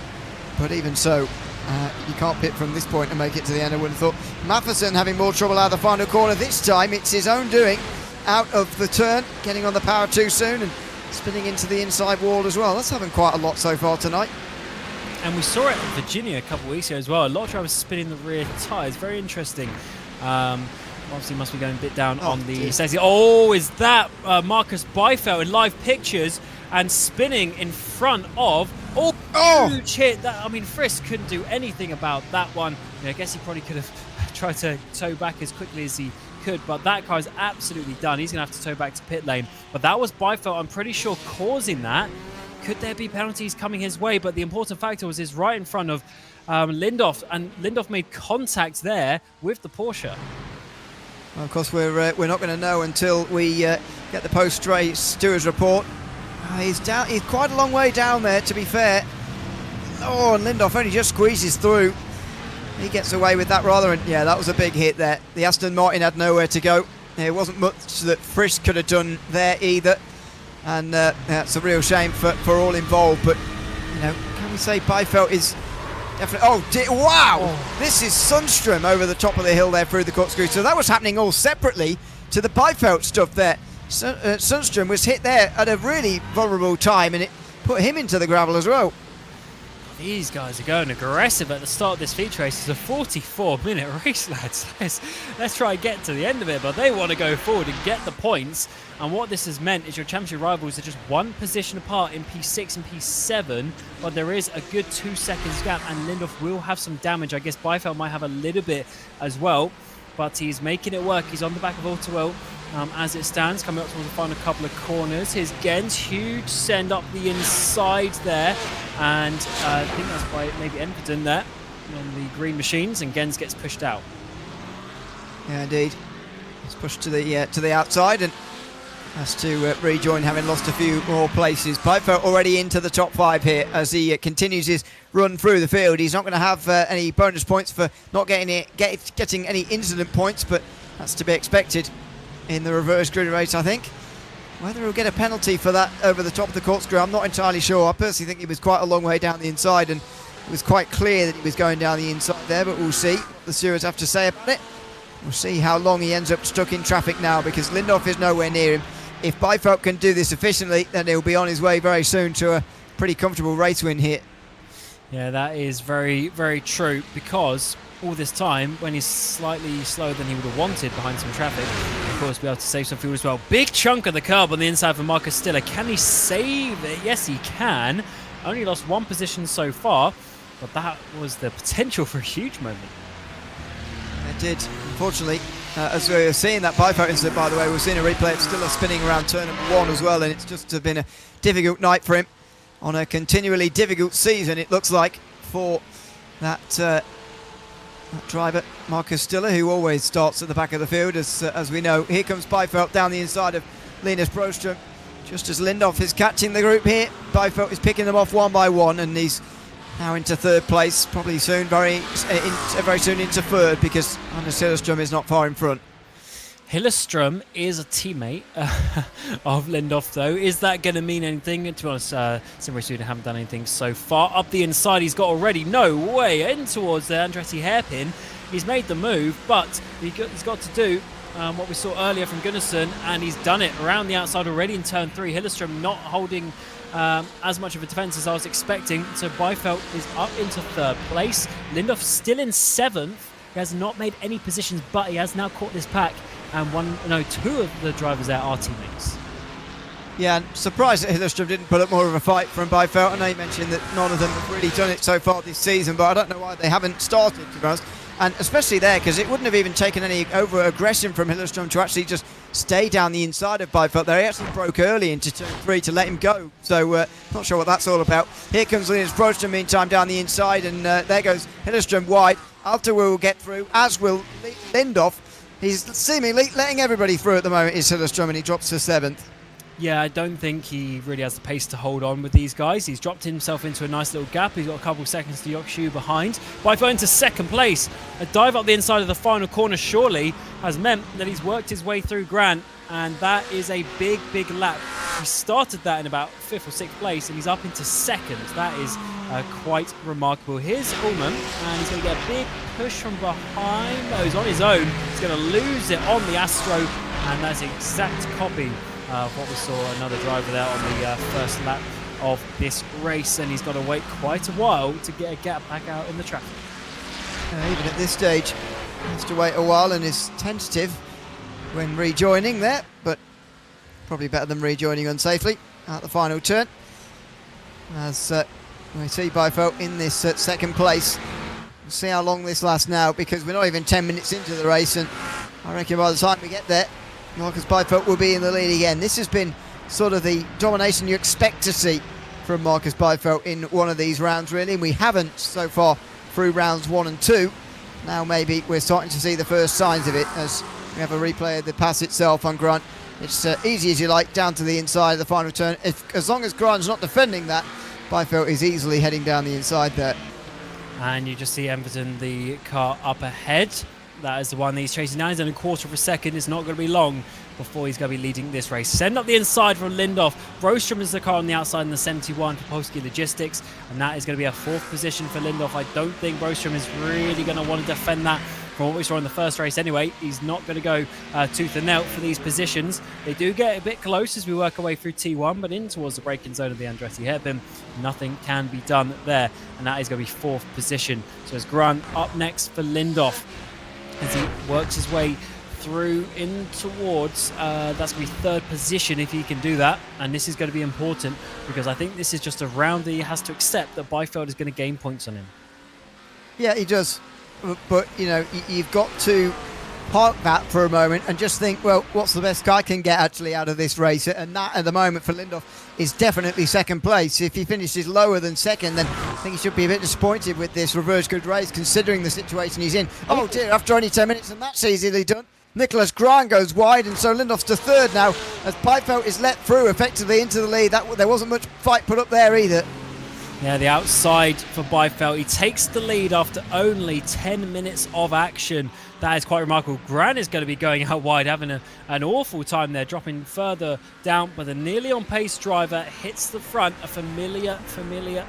Speaker 2: But even so, you can't pit from this point and make it to the end, I wouldn't have thought. Matheson having more trouble out of the final corner this time. It's his own doing, out of the turn, getting on the power too soon and spinning into the inside wall as well. That's happened quite a lot so far tonight.
Speaker 1: And we saw it in Virginia a couple of weeks ago as well. A lot of drivers spinning the rear tyres. Very interesting. Obviously must be going a bit down on the Svenska. Oh, is that Marcus Byfeld in live pictures and spinning in front of... huge hit. That, I mean, Frisk couldn't do anything about that one. I guess he probably could have tried to tow back as quickly as he could, but that car is absolutely done. He's going to have to tow back to pit lane. But that was Byfeld, I'm pretty sure, causing that. Could there be penalties coming his way? But the important factor was he's right in front of Lindoff, and Lindoff made contact there with the Porsche.
Speaker 2: Well, of course, we're not going to know until we get the post-race stewards report. He's down. He's quite a long way down there, to be fair. Oh, and Lindoff only just squeezes through. He gets away with that rather, and yeah, that was a big hit there. The Aston Martin had nowhere to go. There wasn't much that Frisk could have done there either. And that's a real shame for all involved. But, can we say Byfeld is definitely... wow! This is Sundström over the top of the hill there through the corkscrew. So that was happening all separately to the Byfeld stuff there. Sundström was hit there at a really vulnerable time, and it put him into the gravel as well.
Speaker 1: These guys are going aggressive at the start of this feature race. It's a 44-minute race, lads. Let's try and get to the end of it, but they want to go forward and get the points. And what this has meant is your championship rivals are just one position apart in P6 and P7, but there is a good 2 seconds gap, and Lindoff will have some damage. I guess Byfeld might have a little bit as well, but he's making it work. He's on the back of Autowell as it stands, coming up towards the final couple of corners. Here's Gens, huge send up the inside there, and I think that's by maybe Enverton there on the green machines, and Gens gets pushed out.
Speaker 2: Yeah, indeed. He's pushed to the outside and has to rejoin, having lost a few more places. Byfeld already into the top 5 here as he continues his run through the field. He's not going to have any bonus points for not getting any incident points, but that's to be expected in the reverse grid race, I think. Whether he'll get a penalty for that over the top of the corkscrew, I'm not entirely sure. I personally think he was quite a long way down the inside, and it was quite clear that he was going down the inside there, but we'll see what the stewards have to say about it. We'll see how long he ends up stuck in traffic now, because Lindoff is nowhere near him. If Byfeld can do this efficiently, then he'll be on his way very soon to a pretty comfortable race win here.
Speaker 1: Yeah, that is very, very true, because all this time, when he's slightly slower than he would have wanted behind some traffic, of course, be able to save some fuel as well. Big chunk of the curb on the inside for Marcus Stiller. Can he save it? Yes, he can. Only lost 1 position so far, but that was the potential for a huge moment.
Speaker 2: It did, unfortunately. As we were seeing that Byfeld incident, by the way, we're seeing a replay of Stiller spinning around turn number 1 as well, and it's just been a difficult night for him on a continually difficult season, it looks like, for that driver, Marcus Stiller, who always starts at the back of the field, as we know. Here comes Byfeld down the inside of Linus Broström. Just as Lindoff is catching the group here, Byfeld is picking them off one by one, and he's now into 3rd place, probably soon, very soon into 3rd, because Anders Hilleström is not far in front.
Speaker 1: Hilleström is a teammate of Lindoff, though. Is that going to mean anything? To be honest, Simray Sweden haven't done anything so far. Up the inside, he's got already. No way. In towards the Andretti hairpin. He's made the move, but he's got to do what we saw earlier from Gunnarsson, and he's done it around the outside already in turn 3. Hilleström not holding as much of a defence as I was expecting. So Byfeld is up into 3rd place. Lindoff still in 7th. He has not made any positions, but he has now caught this pack. And 2 of the drivers there are teammates.
Speaker 2: Yeah, and surprised that Hilleström didn't put up more of a fight from Byfeld. I know you mentioned that none of them have really done it so far this season, but I don't know why they haven't started, to be honest. And especially there, because it wouldn't have even taken any over-aggression from Hilleström to actually just stay down the inside of Byfeld there. He actually broke early into turn 3 to let him go, so not sure what that's all about. Here comes Linus Broström meantime down the inside, and there goes Hilleström wide. Alter will get through, as will Lindoff. He's seemingly letting everybody through at the moment, is Hilleström, and he drops to 7th.
Speaker 1: Yeah, I don't think he really has the pace to hold on with these guys. He's dropped himself into a nice little gap. He's got a couple seconds to Yokshu behind. Byfeld into second place. A dive up the inside of the final corner surely has meant that he's worked his way through Grant, and that is a big, big lap. He started that in about 5th or 6th place, and he's up into 2nd. That is quite remarkable. Here's Ullman, and he's going to get a big push from behind. No, he's on his own. He's going to lose it on the Astro, and that's the exact copy of what we saw another driver there on the first lap of this race, and he's got to wait quite a while to get a gap back out in the traffic.
Speaker 2: Even at this stage, he has to wait a while and is tentative when rejoining there, but probably better than rejoining unsafely at the final turn. As we see Byfeld in this second place. We'll see how long this lasts now, because we're not even 10 minutes into the race, and I reckon by the time we get there, Marcus Byfeld will be in the lead again. This has been sort of the domination you expect to see from Marcus Byfeld in one of these rounds, really, and we haven't so far through rounds 1 and 2. Now maybe we're starting to see the first signs of it as we have a replay of the pass itself on Grant. It's easy as you like, down to the inside of the final turn. As long as Grant's not defending that, Byfeld is easily heading down the inside there.
Speaker 1: And you just see Everton, the car up ahead. That is the one that he's chasing now. He's in a quarter of a second. It's not going to be long before he's going to be leading this race. Send up the inside from Lindhoff. Brostrom is the car on the outside in the 71 for Polski Logistics, and that is going to be a 4th position for Lindhoff. I don't think Brostrom is really going to want to defend that. From what we saw in the first race anyway, he's not going to go tooth and nail for these positions. They do get a bit close as we work our way through T1, but in towards the braking zone of the Andretti hairpin, nothing can be done there, and that is going to be 4th position. So it's Grant up next for Lindhoff as he works his way through in towards, that's going to be 3rd position if he can do that. And this is going to be important because I think this is just a round that he has to accept that Byfeld is going to gain points on him.
Speaker 2: Yeah, he does. But, you know, you've got to park that for a moment and just think, well, what's the best I can get actually out of this race? And that at the moment for Lindhoff is definitely 2nd place. If he finishes lower than 2nd, then I think he should be a bit disappointed with this reverse grid race considering the situation he's in. Oh dear, after only 10 minutes, and that's easily done. Nicholas Grant goes wide, and so Lindhoff's to 3rd now as Byfeld is let through effectively into the lead. There wasn't much fight put up there either.
Speaker 1: Yeah, the outside for Byfeld. He takes the lead after only 10 minutes of action. That is quite remarkable. Grant is going to be going out wide, having an awful time there, dropping further down. But the nearly on pace driver hits the front, a familiar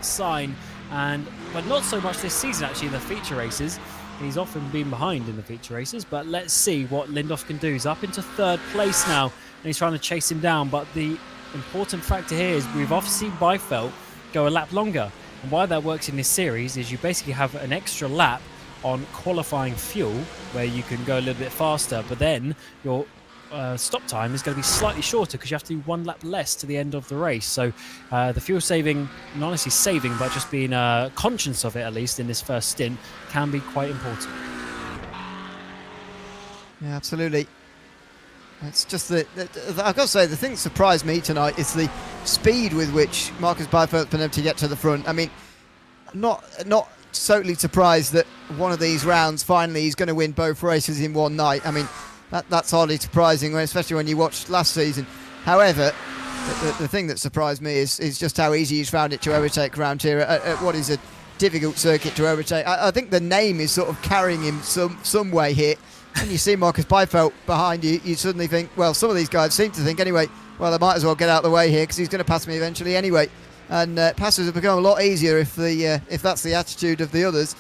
Speaker 1: sign. But not so much this season, actually, in the feature races. He's often been behind in the feature races. But let's see what Lindhoff can do. He's up into 3rd place now, and he's trying to chase him down. But the important factor here is we've often seen Byfeld go a lap longer, and why that works in this series is you basically have an extra lap on qualifying fuel where you can go a little bit faster, but then your stop time is going to be slightly shorter because you have to do 1 lap less to the end of the race. So the fuel saving, not honestly saving, but just being conscious of it, at least in this first stint, can be quite important.
Speaker 2: Yeah, absolutely. It's just that I've got to say, the thing that surprised me tonight is the speed with which Marcus Byfeld's been able to get to the front. I mean, not totally surprised that one of these rounds finally he's going to win both races in one night. I mean, that's hardly surprising, especially when you watched last season. However, the thing that surprised me is just how easy he's found it to overtake around here at what is a difficult circuit to overtake. I think the name is sort of carrying him some way here. When you see Marcus Byfeld behind you, you suddenly think, well, some of these guys seem to think anyway, well, I might as well get out of the way here because he's going to pass me eventually anyway. And passes have become a lot easier if that's the attitude of the others.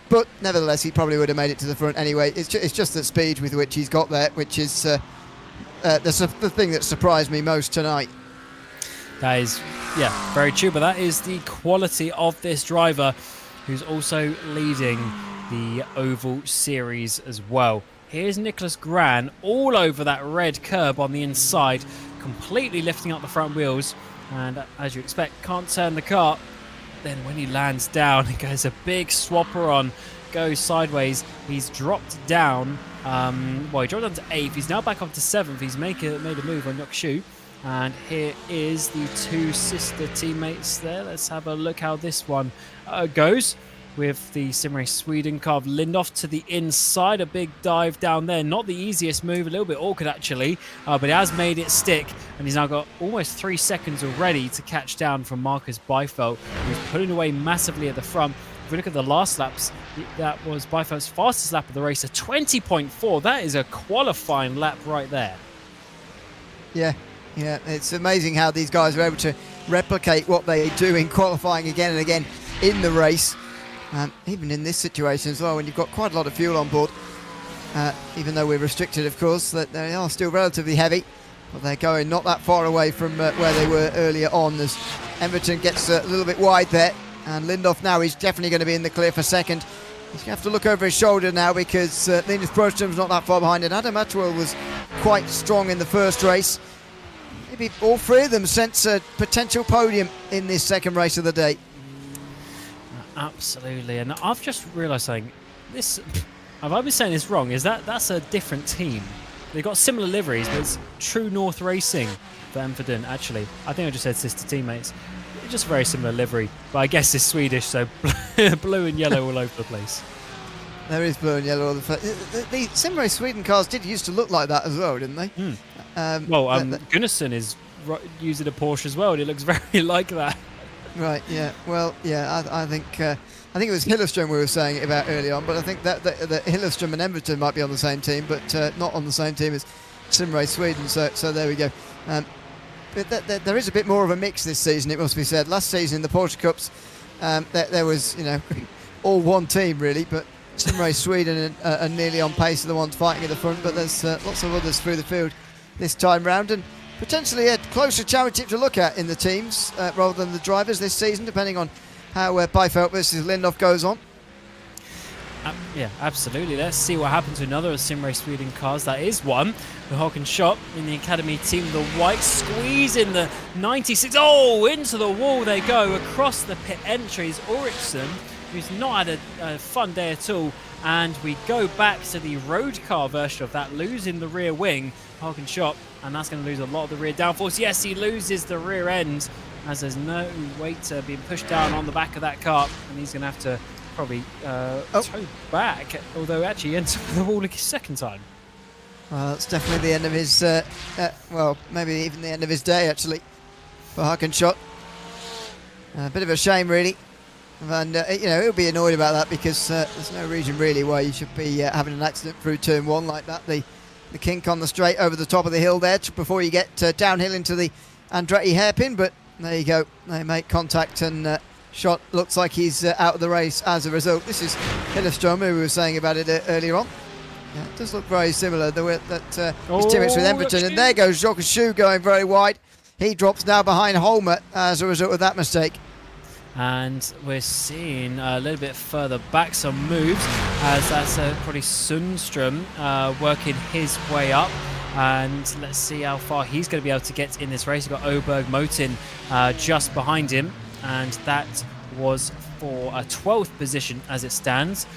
Speaker 2: But nevertheless, he probably would have made it to the front anyway. It's just the speed with which he's got there, which is the thing that surprised me most tonight.
Speaker 1: That is, yeah, very true. But that is the quality of this driver, who's also leading the Oval Series as well. Here's Nicholas Grant all over that red curb on the inside, completely lifting up the front wheels, and as you expect, can't turn the car. Then when he lands down, he goes a big swapper on, goes sideways. He's dropped down, he dropped down to 8th. He's now back up to 7th. He's made a move on Yokshu. And here is the 2 sister teammates there. Let's have a look how this one goes. with the Sim Race Sweden car. Lindhoff to the inside, a big dive down there. Not the easiest move, a little bit awkward actually, but he has made it stick, and he's now got almost 3 seconds already to catch down from Marcus Byfeld, who's pulling away massively at the front. If we look at the last laps, that was Byfeld's fastest lap of the race, a 20.4. That is a qualifying lap right there.
Speaker 2: Yeah, it's amazing how these guys are able to replicate what they do in qualifying again and again in the race. Even in this situation as well, when you've got quite a lot of fuel on board, even though we're restricted, of course, that they are still relatively heavy, but they're going not that far away from where they were earlier on, as Emberton gets a little bit wide there, and Lindhoff now is definitely going to be in the clear for second. He's going to have to look over his shoulder now, because Linus Brostrom's not that far behind, and Adam Atwell was quite strong in the first race. Maybe all three of them sense a potential podium in this second race of the day.
Speaker 1: Absolutely, and I've just realised something. Have I been saying this wrong? That's a different team. They've got similar liveries, but it's True North Racing for Emberton, actually. I think I just said sister teammates. Just very similar livery, but I guess it's Swedish, so blue and yellow all over the place.
Speaker 2: There is blue and yellow all over the place. The Sim Race Sweden cars did used to look like that as well, didn't they?
Speaker 1: Gunnarsson is using a Porsche as well, and it looks very like that. Right,
Speaker 2: yeah. Well, yeah, I think it was Hilleström we were saying it about early on, but I think that Hilleström and Emberton might be on the same team, but not on the same team as Sim Race Sweden, so there we go. But there is a bit more of a mix this season, it must be said. Last season in the Porsche Cups, there was, all one team really, but Sim Race Sweden are nearly on pace are the ones fighting at the front, but there's lots of others through the field this time round, and potentially a closer championship to look at in the teams rather than the drivers this season, depending on how Byfeld versus Lindhoff goes on.
Speaker 1: Yeah, absolutely. Let's see what happens to another of Sim Race Sweden cars. That is one. The Håkan Schott in the Academy team. The white squeeze in the 96. Oh, into the wall they go. Across the pit entries. Ulrichsen, who's not had a fun day at all. And we go back to the road car version of that, losing the rear wing. Håkan Schott, and that's going to lose a lot of the rear downforce. Yes, he loses the rear end, as there's no weight being pushed down on the back of that car. And he's going to have to probably toe back, although actually he ends up with the wall a second time.
Speaker 2: Well, that's definitely the end of his, well, maybe even the end of his day, actually, for Håkan Schott. A bit of a shame, really. And, he'll be annoyed about that, because there's no reason, really, why you should be having an accident through turn one like that. The kink on the straight over the top of the hill there before you get downhill into the Andretti hairpin, but there you go. They make contact, and Schott looks like he's out of the race as a result. This is Hilleström, who we were saying about it earlier on. Yeah, it does look very similar, the way that his teammates with Emberton. And there goes Jocke Schou going very wide. He drops now behind Holmer as a result of that mistake.
Speaker 1: And we're seeing a little bit further back some moves, as that's probably Sundström working his way up. And let's see how far he's going to be able to get in this race. We've got Oberg Motin just behind him, and that was for a 12th position as it stands.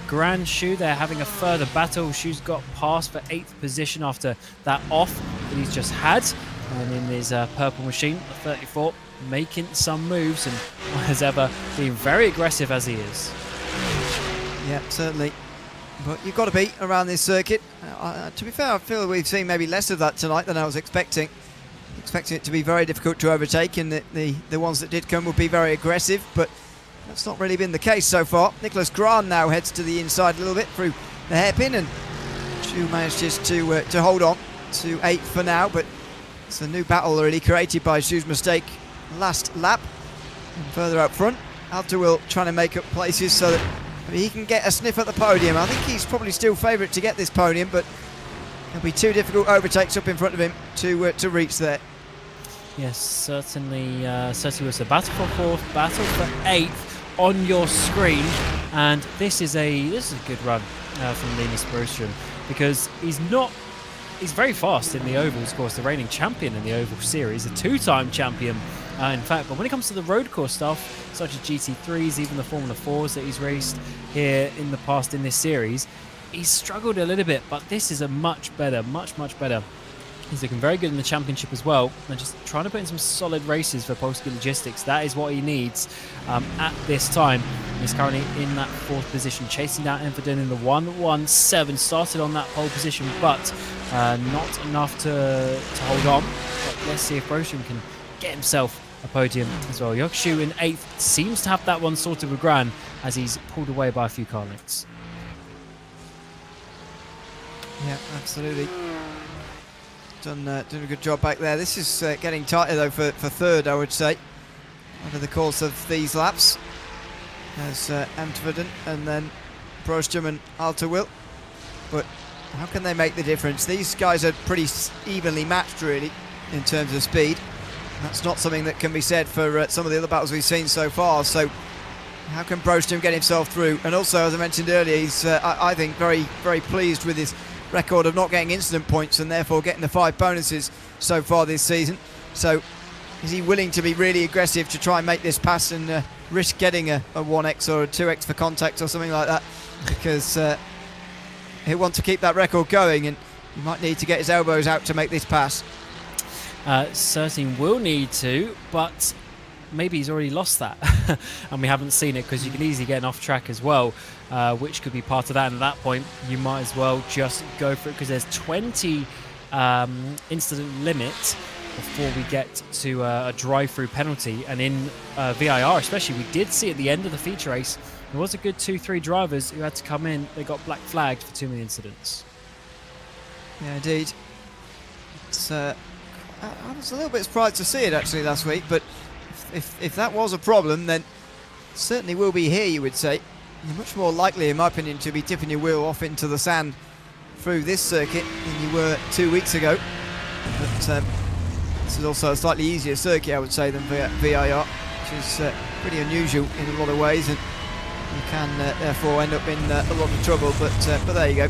Speaker 1: Grand Schou, they're having a further battle. Schou's got past for 8th position after that off that he's just had. And in his purple machine, the 34, making some moves, and as ever, being very aggressive as he is.
Speaker 2: Yeah, certainly. But you've got to be around this circuit. To be fair, I feel we've seen maybe less of that tonight than I was expecting. Expecting it to be very difficult to overtake, and the ones that did come would be very aggressive, but that's not really been the case so far. Nicholas Grahn now heads to the inside a little bit through the hairpin, and Schou manages to hold on to 8th for now, but it's a new battle really created by Schou's mistake last lap. And further up front, Altawil trying to make up places so that he can get a sniff at the podium. I think he's probably still favourite to get this podium, but there'll be 2 difficult overtakes up in front of him to reach there. Yes,
Speaker 1: certainly was a battle for 4th, battle for 8th on your screen, and this is a good run from Linus Broström, because he's very fast in the ovals, of course, the reigning champion in the oval series, a 2-time champion in fact, but when it comes to the road course stuff, such as GT3s, even the Formula 4s that he's raced here in the past in this series, he's struggled a little bit, but this is a much better. He's looking very good in the championship as well, and just trying to put in some solid races for Polski Logistics. That is what he needs at this time. He's currently in that 4th position, chasing down Everton in the 1-1-7. Started on that pole position, but not enough to hold on. But let's see if Broström can get himself a podium as well. Yokshu in 8th seems to have that one sorted with Gran, as he's pulled away by a few car lengths.
Speaker 2: Yeah, absolutely. Done a good job back there. This is getting tighter though for 3rd, I would say, over the course of these laps. There's Amtverden and then Broström and Alter. But how can they make the difference? These guys are pretty evenly matched, really, in terms of speed. That's not something that can be said for some of the other battles we've seen so far. So how can Broström get himself through? And also, as I mentioned earlier, he's, I think, very, very pleased with his record of not getting incident points and therefore getting the 5 bonuses so far this season. So is he willing to be really aggressive to try and make this pass and risk getting a 1x or a 2x for contact or something like that? Because he'll want to keep that record going, and he might need to get his elbows out to make this pass.
Speaker 1: Certainly will need to, but maybe he's already lost that and we haven't seen it, because you can easily get an off track as well, which could be part of that. And at that point you might as well just go for it, because there's 20 incident limit before we get to a drive-through penalty. And in VIR especially, we did see at the end of the feature race there was a good 2-3 drivers who had to come in. They got black flagged for too many incidents.
Speaker 2: Yeah, indeed. It's I was a little bit surprised to see it actually last week, but if that was a problem, then it certainly will be here, you would say. You're much more likely, in my opinion, to be tipping your wheel off into the sand through this circuit than you were 2 weeks ago. But this is also a slightly easier circuit, I would say, than VIR, which is pretty unusual in a lot of ways, and you can therefore end up in a lot of trouble. But there you go.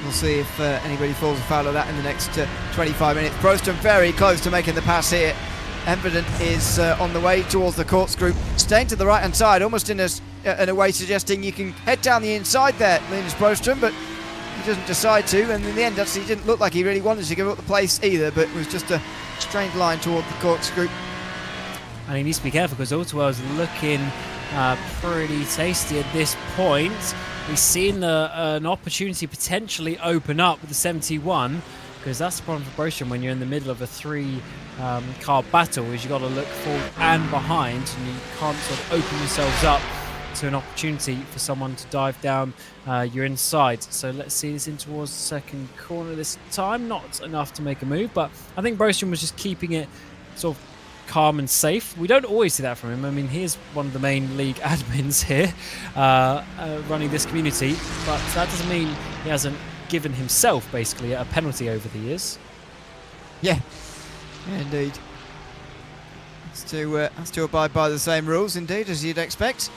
Speaker 2: We'll see if anybody falls afoul of that in the next 25 minutes. Broström very close to making the pass here. Everton is on the way towards the corkscrew, staying to the right hand side, almost in a way suggesting you can head down the inside there, Linus Broström, but he doesn't decide to, and in the end actually didn't look like he really wanted to give up the place either, but it was just a straight line toward the corkscrew.
Speaker 1: And he needs to be careful, because Autowell's looking pretty tasty at this point. We've seen an opportunity potentially open up with the 71, because that's the problem for Broström when you're in the middle of a 3-car battle, is you've got to look forward and behind, and you can't sort of open yourselves up to an opportunity for someone to dive down your inside. So let's see this in towards the second corner this time. Not enough to make a move, but I think Broström was just keeping it sort of calm and safe. We don't always see that from him. I mean, he's one of the main league admins here running this community, but that doesn't mean he hasn't given himself basically a penalty over the years. Yeah,
Speaker 2: indeed. Has to abide by the same rules, indeed, as you'd expect.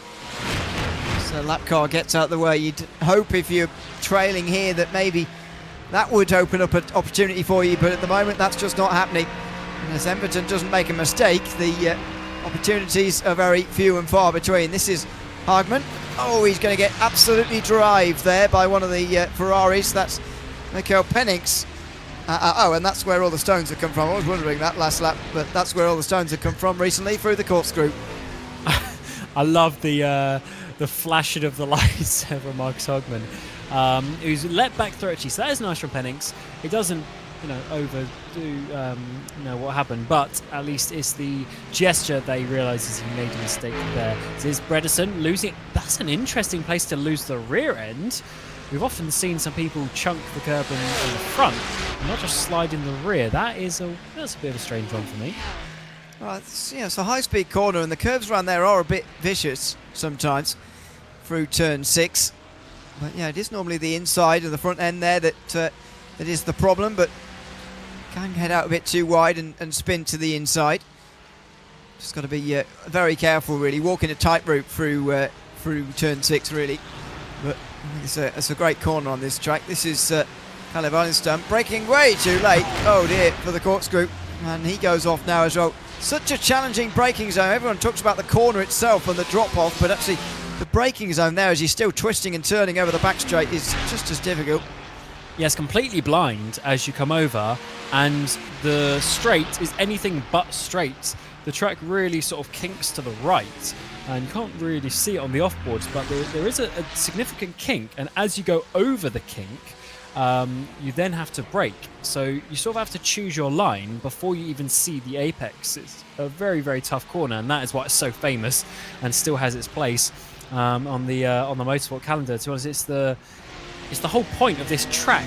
Speaker 2: So lap car gets out the way. You'd hope if you're trailing here that maybe that would open up an opportunity for you, but at the moment that's just not happening. And as Everton doesn't make a mistake, the opportunities are very few and far between. This is Hagman. Oh, he's going to get absolutely drived there by one of the Ferraris. That's Mikael Penix. Oh, and that's where all the stones have come from. I was wondering that last lap, but that's where all the stones have come from recently, through the corkscrew.
Speaker 1: I love the flashing of the lights from Marcus Hagman, who's let back through actually. So that is nice from Penix. It doesn't, overdo what happened, but at least it's the gesture that he realises he made a mistake there. So here's Bredesen losing. That's an interesting place to lose the rear end. We've often seen some people chunk the curb in the front, and not just slide in the rear. That's a bit of a strange one for me.
Speaker 2: Right, it's a high-speed corner, and the curves around there are a bit vicious sometimes through turn 6. But yeah, it is normally the inside of the front end there that is the problem, but can head out a bit too wide and spin to the inside. Just got to be very careful, really, walking a tightrope through turn 6, really. But I think it's a great corner on this track. This is Caleb Einstein braking way too late. Oh dear, for the corkscrew, and he goes off now as well. Such a challenging braking zone. Everyone talks about the corner itself and the drop off, but actually the braking zone there, as he's still twisting and turning over the back straight, is just as difficult.
Speaker 1: Yes, completely blind as you come over, and the straight is anything but straight. The track really sort of kinks to the right, and you can't really see it on the offboards, but there is a significant kink, and as you go over the kink, you then have to brake. So you sort of have to choose your line before you even see the apex. It's a very, very tough corner, and that is why it's so famous and still has its place on the motorsport calendar. To be honest, it's the whole point of this track,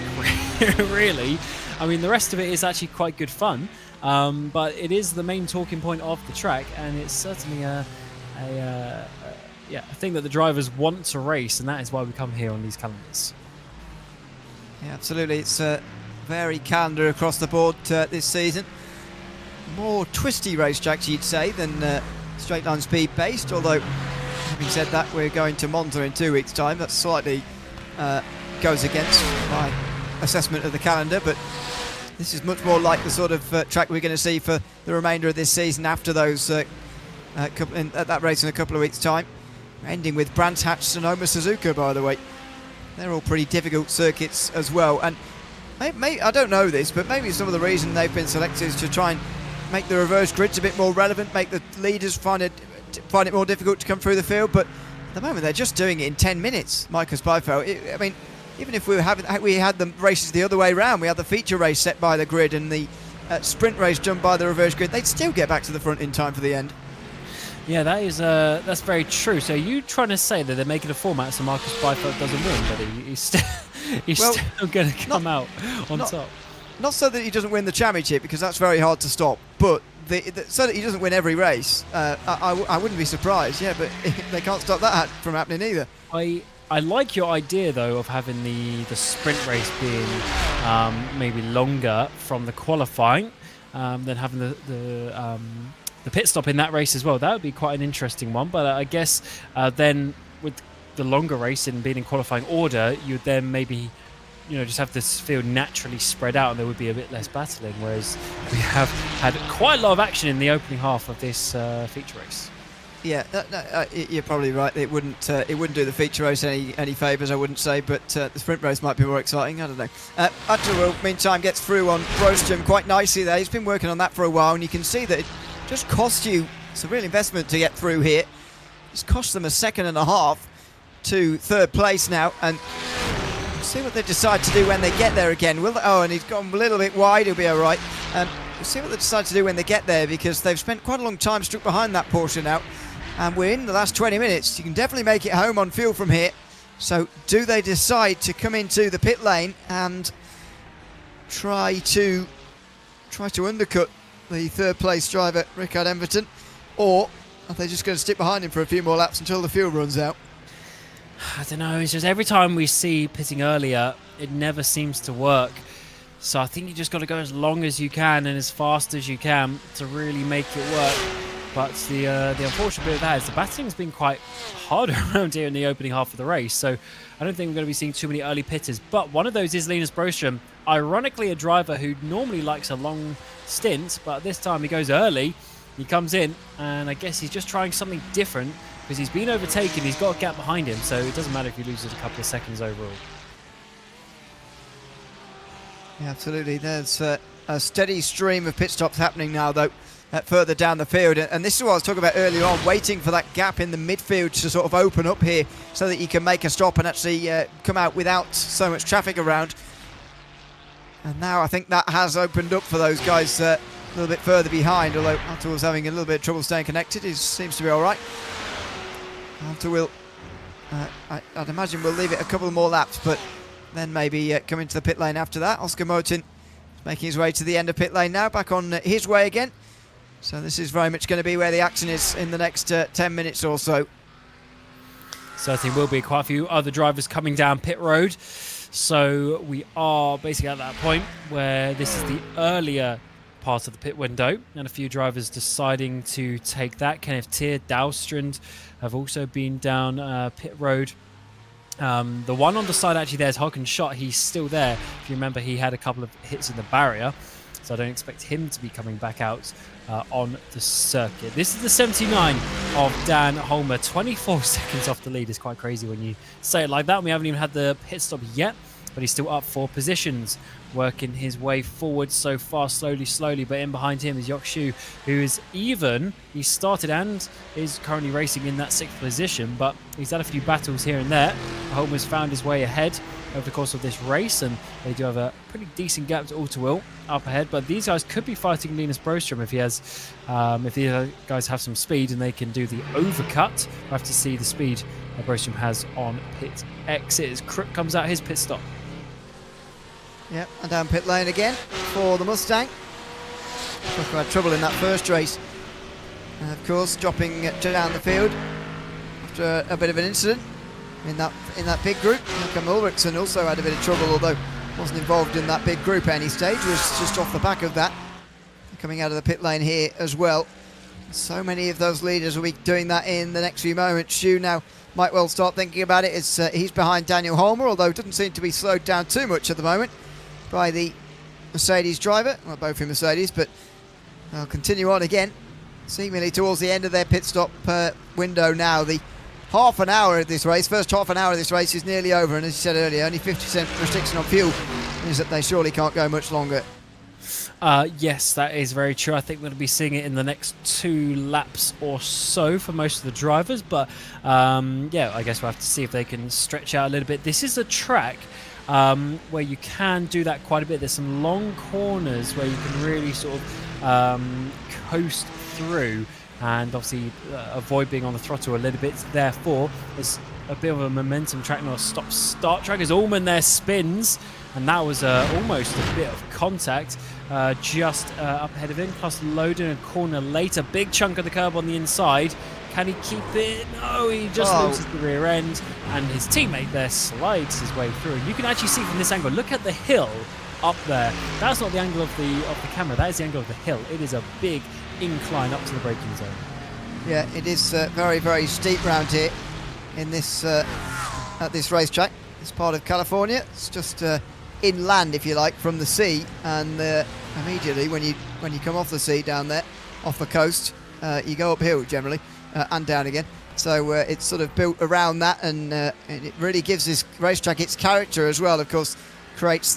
Speaker 1: really. I mean, the rest of it is actually quite good fun, but it is the main talking point of the track, and it's certainly a thing that the drivers want to race, and that is why we come here on these calendars.
Speaker 2: Yeah, absolutely. It's very calendar across the board this season. More twisty racetracks, you'd say, than straight line speed based, although having said that, we're going to Monza in 2 weeks' time. That slightly goes against my assessment of the calendar, but this is much more like the sort of track we're going to see for the remainder of this season after those at that race in a couple of weeks' time. Ending with Brands Hatch, Sonoma, Suzuka, by the way. They're all pretty difficult circuits as well, and I don't know this, but maybe some of the reason they've been selected is to try and make the reverse grids a bit more relevant, make the leaders find it more difficult to come through the field. But at the moment they're just doing it in 10 minutes. Michael Spifeld, I mean, even if we had the races the other way around, we had the feature race set by the grid and the sprint race done by the reverse grid, they'd still get back to the front in time for the end.
Speaker 1: Yeah, that's very true. So are you trying to say that they're making a format so Marcus Byfeld doesn't win, but he's still going to come out on top?
Speaker 2: Not so that he doesn't win the championship, because that's very hard to stop, but so that he doesn't win every race. I wouldn't be surprised, yeah, but they can't stop that from happening either.
Speaker 1: I like your idea, though, of having the sprint race being maybe longer from the qualifying than having the pit stop in that race as well. That would be quite an interesting one. But I guess then with the longer race and being in qualifying order, you'd then maybe just have this field naturally spread out, and there would be a bit less battling. Whereas we have had quite a lot of action in the opening half of this feature race. Yeah,
Speaker 2: you're probably right. It wouldn't do the feature race any favours, I wouldn't say, but the sprint race might be more exciting. I don't know. Atterwell, meantime, gets through on Brostrom quite nicely there. He's been working on that for a while, and you can see that it just cost you. It's a real investment to get through here. It's cost them a second and a half to third place now, and we'll see what they decide to do when they get there again. And he's gone a little bit wide. He'll be all right. We'll see what they decide to do when they get there, because they've spent quite a long time stuck behind that Porsche now. And we're in the last 20 minutes. You can definitely make it home on fuel from here. So do they decide to come into the pit lane and try to undercut the third place driver, Rickard Everton? Or are they just going to stick behind him for a few more laps until the fuel runs out?
Speaker 1: I don't know. It's just every time we see pitting earlier, it never seems to work. So I think you just got to go as long as you can and as fast as you can to really make it work. But the unfortunate bit of that is the battling's been quite hard around here in the opening half of the race. So I don't think we're going to be seeing too many early pitters. But one of those is Linus Brostrom. Ironically, a driver who normally likes a long stint, but this time he goes early. He comes in, and I guess he's just trying something different because he's been overtaken. He's got a gap behind him, so it doesn't matter if he loses a couple of seconds overall.
Speaker 2: Yeah, absolutely. There's a steady stream of pit stops happening now, though. Further down the field, and this is what I was talking about earlier on, waiting for that gap in the midfield to sort of open up here so that you can make a stop and actually come out without so much traffic around. And now I think that has opened up for those guys a little bit further behind, although Alter was having a little bit of trouble staying connected. He seems to be all right. Alter will, I'd imagine we'll leave it a couple more laps, but then maybe come into the pit lane after that. Oscar Motin is making his way to the end of pit lane now, back on his way again. So this is very much going to be where the action is in the next 10 minutes or so.
Speaker 1: Certainly will be quite a few other drivers coming down pit road. So we are basically at that point where this is the earlier part of the pit window, and a few drivers deciding to take that. Kenneth Tier, Dalstrand have also been down pit road. The one on the side actually there is Håkan Schott. He's still there. If you remember, he had a couple of hits in the barrier, so I don't expect him to be coming back out on the circuit. This is the 79 of Dan Holmer. 24 seconds off the lead is quite crazy when you say it like that. We haven't even had the pit stop yet. but he's still up 4 positions, working his way forward so far, slowly, but in behind him is Yokshu, who is even. He started and is currently racing in that 6th position, but he's had a few battles here and there. Bohlin has found his way ahead over the course of this race, and they do have a pretty decent gap to All-to-Will up ahead, but these guys could be fighting Linus Broström if he has, if these guys have some speed and they can do the overcut. We'll have to see the speed that Broström has on pit exit as Crook comes out his pit stop.
Speaker 2: Yep, and down pit lane again for the Mustang. Talk about trouble in that first race. And of course, dropping down the field after a bit of an incident in that big group. Malcolm Ulrichsen also had a bit of trouble, although wasn't involved in that big group at any stage, was just off the back of that. Coming out of the pit lane here as well. So many of those leaders will be doing that in the next few moments. Shu now might well start thinking about it as he's behind Daniel Holmer, although doesn't seem to be slowed down too much at the moment by the Mercedes driver. Well, both in Mercedes, but they'll continue on again, seemingly towards the end of their pit stop window now. The half an hour of this race, first half an hour of this race is nearly over, and as you said earlier, only 50% restriction on fuel means that they surely can't go much longer.
Speaker 1: Yes, that is very true. I think we're going to be seeing it in the next 2 laps or so for most of the drivers, but yeah, I guess we'll have to see if they can stretch out a little bit. This is a track where you can do that quite a bit. There's some long corners where you can really sort of coast through and obviously avoid being on the throttle a little bit. Therefore, there's a bit of a momentum track, not a stop-start track as Ullman there spins, and that was almost a bit of contact just up ahead of him, plus loading a corner later. Big chunk of the curb on the inside. Can he keep it? No, he just loses the rear end, and his teammate there slides his way through. And you can actually see from this angle, look at the hill up there. That's not the angle of the camera, that is the angle of the hill. It is a big incline up to the braking zone.
Speaker 2: Yeah, it is very, very steep round here in this at this racetrack. It's part of California. It's just inland, if you like, from the sea, and immediately when you come off the sea down there, off the coast, you go uphill generally and down again. So it's sort of built around that, and it really gives this racetrack its character as well. Of course, creates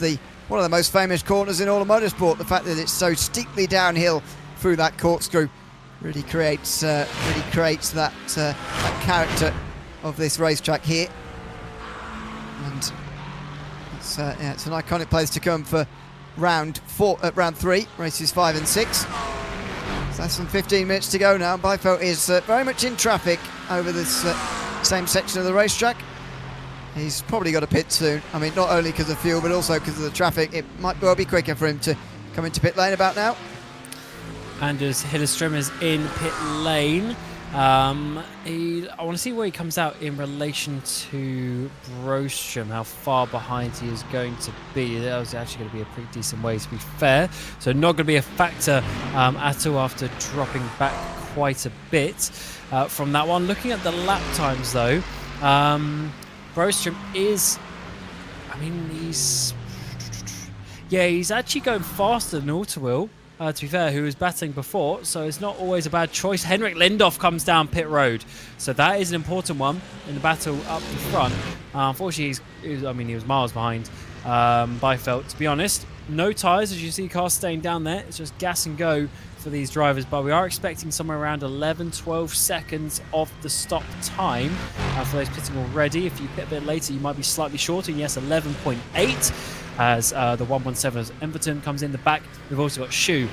Speaker 2: one of the most famous corners in all of motorsport. The fact that it's so steeply downhill through that corkscrew really creates that character of this racetrack here. And it's an iconic place to come for round 3, races 5 and 6. So less than 15 minutes to go now. Byfeld is very much in traffic over this same section of the racetrack. He's probably got to pit soon. I mean, not only because of fuel, but also because of the traffic. It might well be quicker for him to come into pit lane about now.
Speaker 1: Anders Hilleström is in pit lane. I want to see where he comes out in relation to Broström, how far behind he is going to be. That was actually going to be a pretty decent way, to be fair. So not going to be a factor at all after dropping back quite a bit from that one. Looking at the lap times, though, Broström is... I mean, he's actually going faster than All-to-Will. To be fair, who was battling before, so it's not always a bad choice. Henrik Lindhoff comes down pit road, so that is an important one in the battle up the front. Unfortunately, he was miles behind Byfeld, to be honest. No tyres, as you see cars staying down there. It's just gas and go for these drivers, but we are expecting somewhere around 11-12 seconds of the stop time for those pitting already. If you pit a bit later, you might be slightly shorter. And yes, 11.8. As the 117 as Everton comes in the back. We've also got Shu,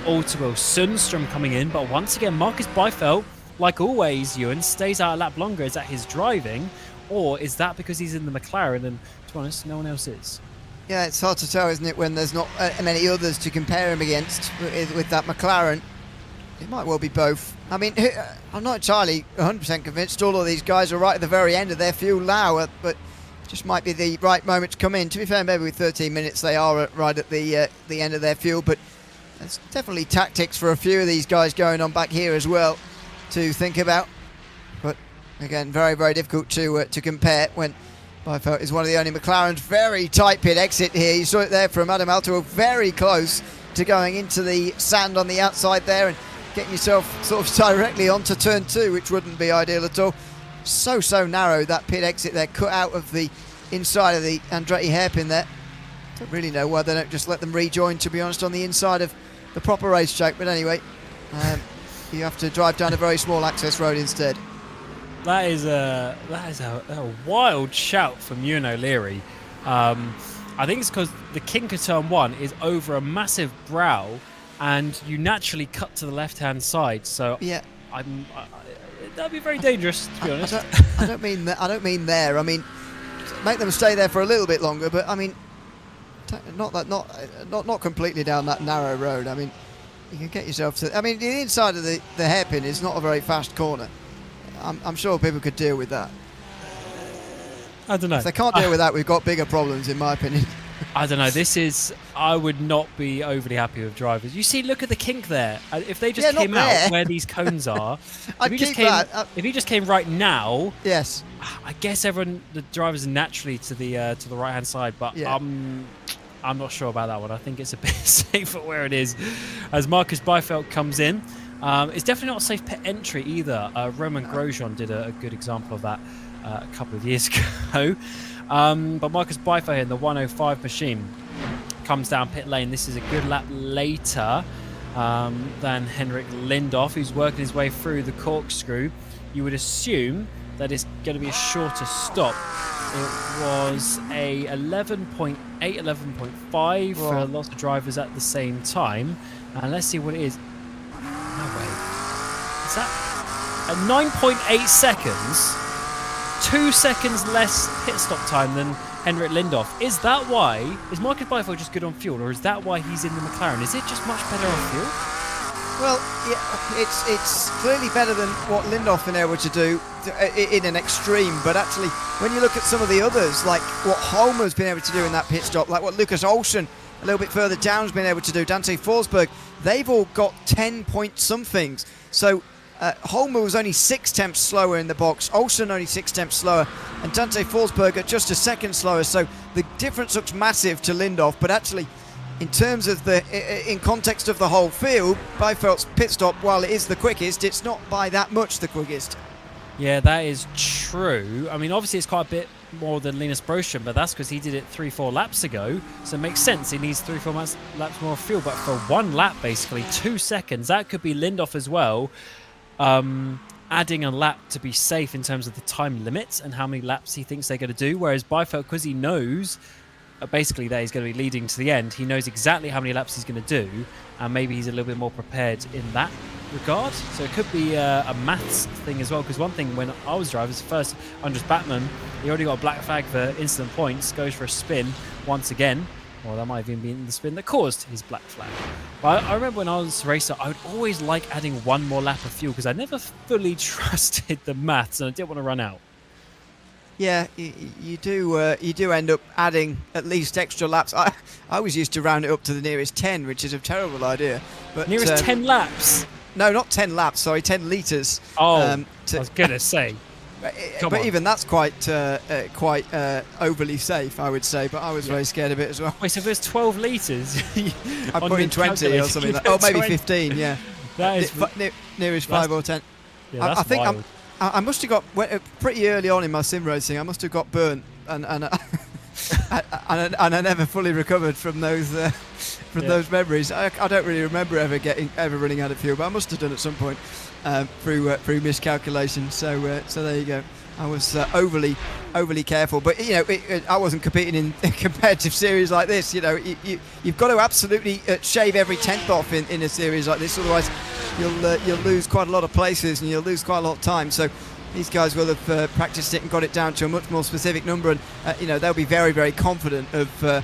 Speaker 1: All-to-Will, Sundström coming in, but once again Marcus Byfeld, like always, Ewan, stays out a lap longer. Is that his driving, or is that because he's in the McLaren and, to be honest, no one else is?
Speaker 2: Yeah, it's hard to tell, isn't it, when there's not many others to compare him against with that McLaren. It might well be both. I mean, I'm not entirely 100% convinced all of these guys are right at the very end of their fuel now, but just might be the right moment to come in. To be fair, maybe with 13 minutes they are right at the end of their fuel, but there's definitely tactics for a few of these guys going on back here as well to think about. But again, very, very difficult to compare when Byfeld is one of the only McLarens. Very tight pit exit here. You saw it there from Adam Alto, very close to going into the sand on the outside there and getting yourself sort of directly onto turn 2, which wouldn't be ideal at all. So narrow, that pit exit there, cut out of the inside of the Andretti hairpin there. Don't really know why they don't just let them rejoin, to be honest, on the inside of the proper racetrack. But anyway, you have to drive down a very small access road instead.
Speaker 1: That is a wild shout from Ewan O'Leary. I think it's because the kink of turn 1 is over a massive brow, and you naturally cut to the left-hand side. So
Speaker 2: yeah,
Speaker 1: that'd be very dangerous, to be honest.
Speaker 2: I don't mean that. I don't mean there. I mean, make them stay there for a little bit longer. But I mean, not completely down that narrow road. I mean, you can get yourself to. I mean, the inside of the hairpin is not a very fast corner. I'm sure people could deal with that.
Speaker 1: I don't know.
Speaker 2: If they can't deal with that, we've got bigger problems, in my opinion.
Speaker 1: I don't know. I would not be overly happy with drivers. You see, look at the kink there. If they just came out where these cones are, if he just came right now,
Speaker 2: yes,
Speaker 1: I guess the drivers are naturally to the right hand side. But
Speaker 2: yeah.
Speaker 1: I'm not sure about that one. I think it's a bit safer where it is. As Marcus Byfeld comes in, it's definitely not a safe pit entry either. Roman Grosjean did a good example of that a couple of years ago. But Marcus Byfeld in the 105 machine comes down pit lane. This is a good lap later than Henrik Lindhoff, who's working his way through the corkscrew. You would assume that it's going to be a shorter stop. It was a 11.8, 11.5 for lots of drivers at the same time. And let's see what it is. No way. Is that at 9.8 seconds? 2 seconds less pit stop time than Henrik Lindhoff. Is that why? Is Marcus Byfeld just good on fuel, or is that why he's in the McLaren? Is it just much better on fuel?
Speaker 2: Well, yeah, it's clearly better than what Lindhoff been able to do in an extreme. But actually, when you look at some of the others, like what Holmer's been able to do in that pit stop, like what Lucas Olsson a little bit further down has been able to do, Dante Forsberg, they've all got 10-point-somethings. So Holmer was only 6 tenths slower in the box, Olsson only 6 tenths slower, and Dante Forsberg at just a second slower. So the difference looks massive to Lindhoff, but actually, in terms of in context of the whole field, Byfeld's pit stop, while it is the quickest, it's not by that much the quickest.
Speaker 1: Yeah, that is true. I mean, obviously it's quite a bit more than Linus Broström, but that's because he did it 3-4 laps ago, so it makes sense. He needs 3-4 laps more fuel, but for 1 lap, basically 2 seconds, that could be Lindhoff as well. Adding a lap to be safe in terms of the time limits and how many laps he thinks they're going to do, whereas Byfeld, because he knows basically that he's going to be leading to the end, he knows exactly how many laps he's going to do, and maybe he's a little bit more prepared in that regard. So it could be a maths thing as well, because one thing when I was driving, first Andres Batman, he already got a black flag for instant points, goes for a spin once again. Or that might have even been the spin that caused his black flag. But I remember when I was a racer, I would always like adding 1 more lap of fuel because I never fully trusted the maths and I didn't want to run out.
Speaker 2: Yeah, you do end up adding at least extra laps. I always used to round it up to the nearest 10, which is a terrible idea. But
Speaker 1: nearest 10 laps?
Speaker 2: No, not 10 laps, sorry, 10 litres.
Speaker 1: Oh, I was going to say.
Speaker 2: But even that's quite overly safe, I would say. But I was very scared of it as well.
Speaker 1: Wait, so if there's 12 litres,
Speaker 2: I put in 20 or something. Maybe 15. Yeah,
Speaker 1: that is
Speaker 2: nearest 5 or 10.
Speaker 1: Yeah,
Speaker 2: I think I must have got pretty early on in my sim racing. I must have got burnt, and I never fully recovered from those those memories. I don't really remember ever running out of fuel, but I must have done at some point. Through miscalculation, so there you go. I was overly careful, but I wasn't competing in a competitive series like this. You've got to absolutely shave every 10th off in a series like this, otherwise you'll lose quite a lot of places and you'll lose quite a lot of time. So these guys will have practiced it and got it down to a much more specific number, and they'll be very, very confident of the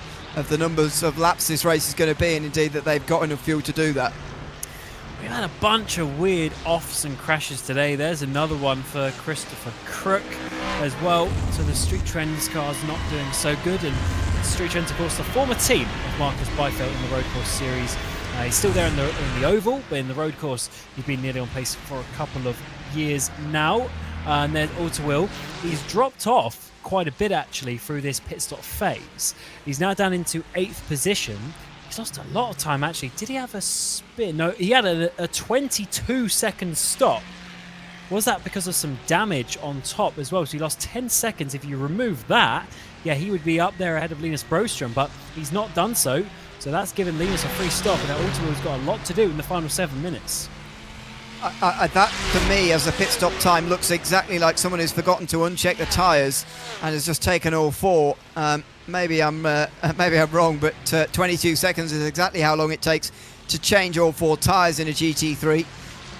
Speaker 2: numbers of laps this race is going to be, and indeed that they've got enough fuel to do that.
Speaker 1: We've had a bunch of weird offs and crashes today. There's another one for Christopher Crook as well. So the Street Trends car's not doing so good. And Street Trends, of course, the former team of Marcus Byfeld in the Road Course Series. He's still there in the Oval, but in the Road Course, he's been nearly on pace for a couple of years now. And then Autowill, he's dropped off quite a bit, actually, through this pit stop phase. He's now down into 8th position. He's lost a lot of time, actually. Did he have a spin? No, he had a 22-second stop was that because of some damage on top as well? So he lost 10 seconds. If you remove that, yeah, he would be up there ahead of Linus Broström, but he's not done so. So that's given Linus a free stop, and Automobile's got a lot to do in the final 7 minutes.
Speaker 2: That, to me, as a pit stop time, looks exactly like someone who's forgotten to uncheck the tyres and has just taken all 4. Maybe I'm wrong, but 22 seconds is exactly how long it takes to change all 4 tyres in a GT3,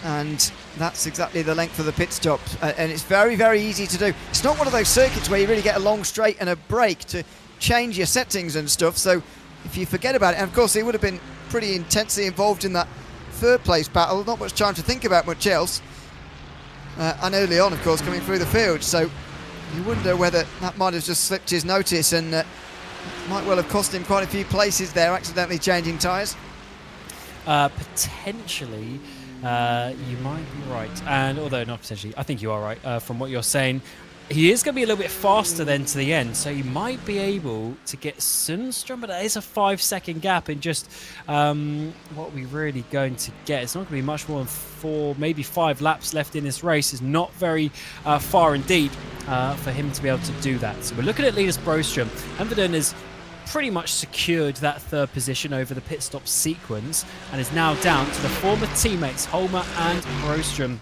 Speaker 2: and that's exactly the length of the pit stop. And it's very, very easy to do. It's not one of those circuits where you really get a long straight and a break to change your settings and stuff. So if you forget about it, and of course he would have been pretty intensely involved in that third place battle, not much time to think about much else, and early on of course coming through the field, so you wonder whether that might have just slipped his notice and might well have cost him quite a few places there, accidentally changing tyres.
Speaker 1: Potentially, you might be right, and although not potentially, I think you are right from what you're saying. He is going to be a little bit faster then to the end, so he might be able to get Sundström, but that is a 5-second gap in just what we're really going to get. It's not going to be much more than 4, maybe 5 laps left in this race. It's not very far indeed for him to be able to do that. So we're looking at Linus Broström. Everton has pretty much secured that 3rd position over the pit stop sequence and is now down to the former teammates Holmer and Broström.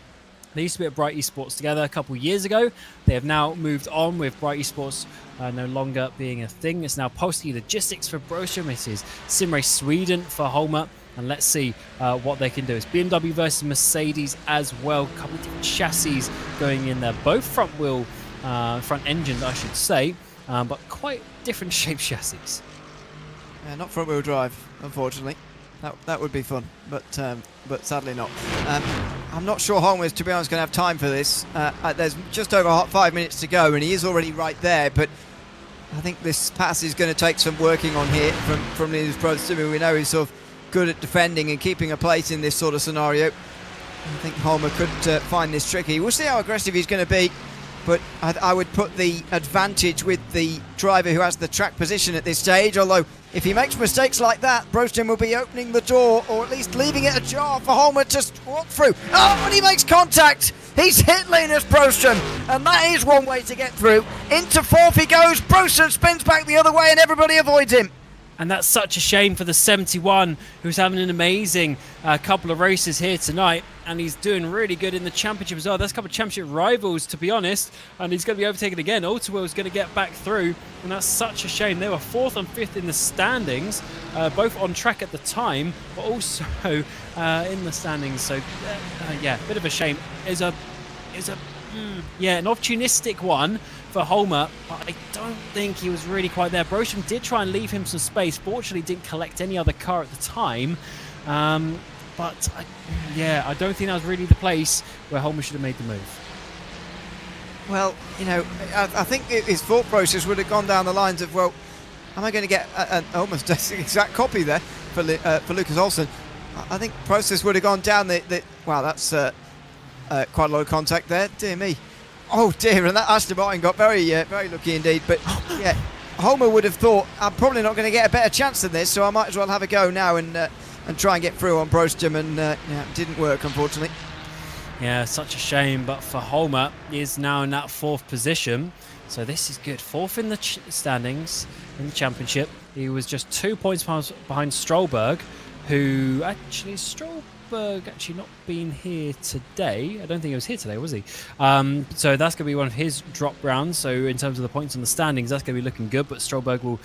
Speaker 1: They used to be at Bright Esports together a couple of years ago. They have now moved on with Bright Esports no longer being a thing. It's now Polski Logistics for Broström. It is Simrace Sweden for Holmer. And let's see what they can do. It's BMW versus Mercedes as well. A couple of different chassis going in there. Both front engines, I should say, but quite different shaped chassis.
Speaker 2: Yeah, not front wheel drive, unfortunately. That would be fun, but sadly not. I'm not sure Holmes, to be honest, going to have time for this. There's just over 5 minutes to go, and he is already right there. But I think this pass is going to take some working on here from Linus Broström. We know he's sort of good at defending and keeping a place in this sort of scenario. I think Holmer could find this tricky. We'll see how aggressive he's going to be. But I would put the advantage with the driver who has the track position at this stage, although if he makes mistakes like that, Broström will be opening the door, or at least leaving it ajar for Holmer to walk through. Oh, and he makes contact! He's hit Linus Broström, and that is one way to get through. Into 4th he goes, Broström spins back the other way, and everybody avoids him.
Speaker 1: And that's such a shame for the 71, who's having an amazing couple of races here tonight. And he's doing really good in the championship as well. That's a couple of championship rivals, to be honest. And he's going to be overtaken again. Automobile's going to get back through. And that's such a shame. They were 4th and 5th in the standings, both on track at the time, but also in the standings. So, yeah, bit of a shame. An opportunistic one for Holmer, but I don't think he was really quite there. Broström did try and leave him some space. Fortunately, didn't collect any other car at the time. But I don't think that was really the place where Holmer should have made the move.
Speaker 2: Well, you know, I think his thought process would have gone down the lines of, well, am I going to get an almost exact copy there for Lucas Olsson? I think process would have gone down wow, that's quite a lot of contact there. Dear me. Oh dear, and that Aston Martin got very lucky indeed. But yeah, Holmer would have thought, I'm probably not going to get a better chance than this, so I might as well have a go now and try and get through on Broström, and it didn't work, unfortunately.
Speaker 1: Yeah, such a shame, but for Holmer, he is now in that 4th position, so this is good. 4th in the standings in the championship. He was just 2 points behind Strollberg, who actually not been here today. I don't think he was here today, was he? So that's going to be one of his drop rounds. So in terms of the points on the standings, that's going to be looking good. But Strollberg will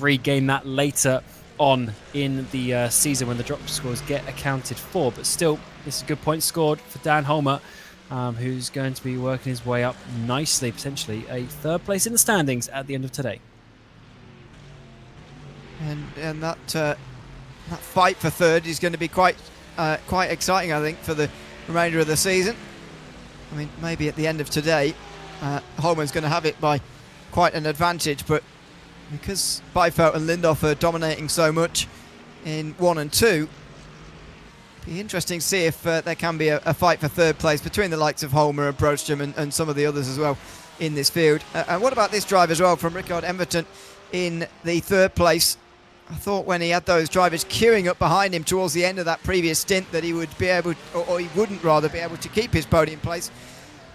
Speaker 1: regain that later on in the season when the drop scores get accounted for. But still, this is a good point scored for Dan Holmer, who's going to be working his way up nicely, potentially a 3rd place in the standings at the end of today.
Speaker 2: And that fight for 3rd is going to be quite exciting, I think, for the remainder of the season. I mean, maybe at the end of today, Holman's going to have it by quite an advantage, but because Beifeld and Lindhoff are dominating so much in 1 and 2, it'll be interesting to see if there can be a fight for 3rd place between the likes of Holmer and Broström and some of the others as well in this field. And what about this drive as well from Rickard Everton in the 3rd place? I thought when he had those drivers queuing up behind him towards the end of that previous stint that he would be able, or he wouldn't rather be able to keep his podium place.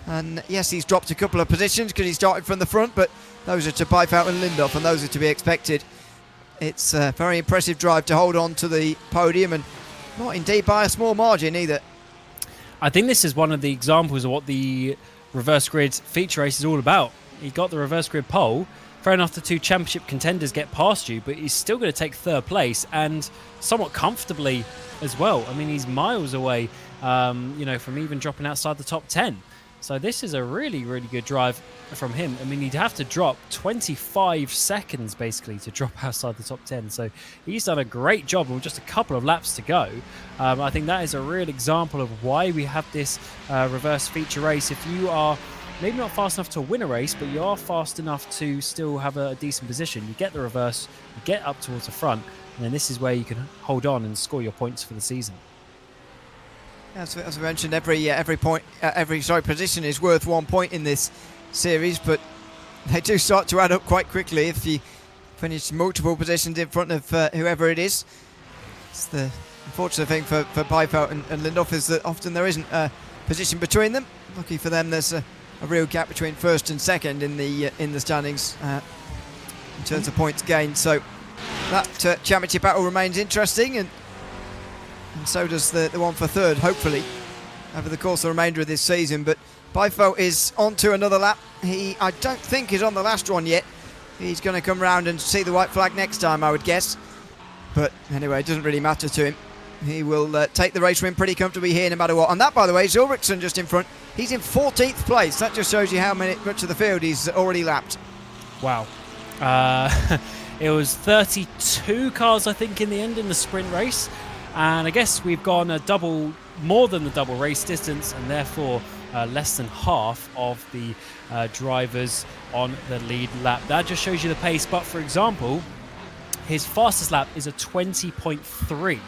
Speaker 2: And yes, he's dropped a couple of positions because he started from the front, but those are to Byfout and Lindhoff, and those are to be expected. It's a very impressive drive to hold on to the podium, and not indeed by a small margin either.
Speaker 1: I think this is one of the examples of what the reverse grid feature race is all about. He got the reverse grid pole. Fair enough, the two championship contenders get past you, but he's still going to take third place, and somewhat comfortably as well. I mean, he's miles away, from even dropping outside the top 10. So this is a really, really good drive from him. I mean, he'd have to drop 25 seconds, basically, to drop outside the top 10. So he's done a great job with just a couple of laps to go. I think that is a real example of why we have this reverse feature race. If you are maybe not fast enough to win a race, but you are fast enough to still have a decent position, you get the reverse, you get up towards the front, and then this is where you can hold on and score your points for the season.
Speaker 2: As I mentioned, every position is worth 1 point in this series, but they do start to add up quite quickly if you finish multiple positions in front of whoever it is. It's the unfortunate thing for Byfout and Lindhoff is that often there isn't a position between them. Lucky for them, there's a real gap between first and second in the standings in terms of points gained. So that championship battle remains interesting, and so does the one for third, hopefully, over the course of the remainder of this season. But Byfout is on to another lap. He, I don't think, is on the last one yet. He's going to come round and see the white flag next time, I would guess. But anyway, it doesn't really matter to him. He will take the race win pretty comfortably here, no matter what. And that, by the way, is Ulrichsen just in front. He's in 14th place. That just shows you how much of the field he's already lapped.
Speaker 1: Wow. It was 32 cars, I think, in the end in the sprint race. And I guess we've gone more than the double race distance, and therefore less than half of the drivers on the lead lap. That just shows you the pace. But for example, his fastest lap is a 20.3.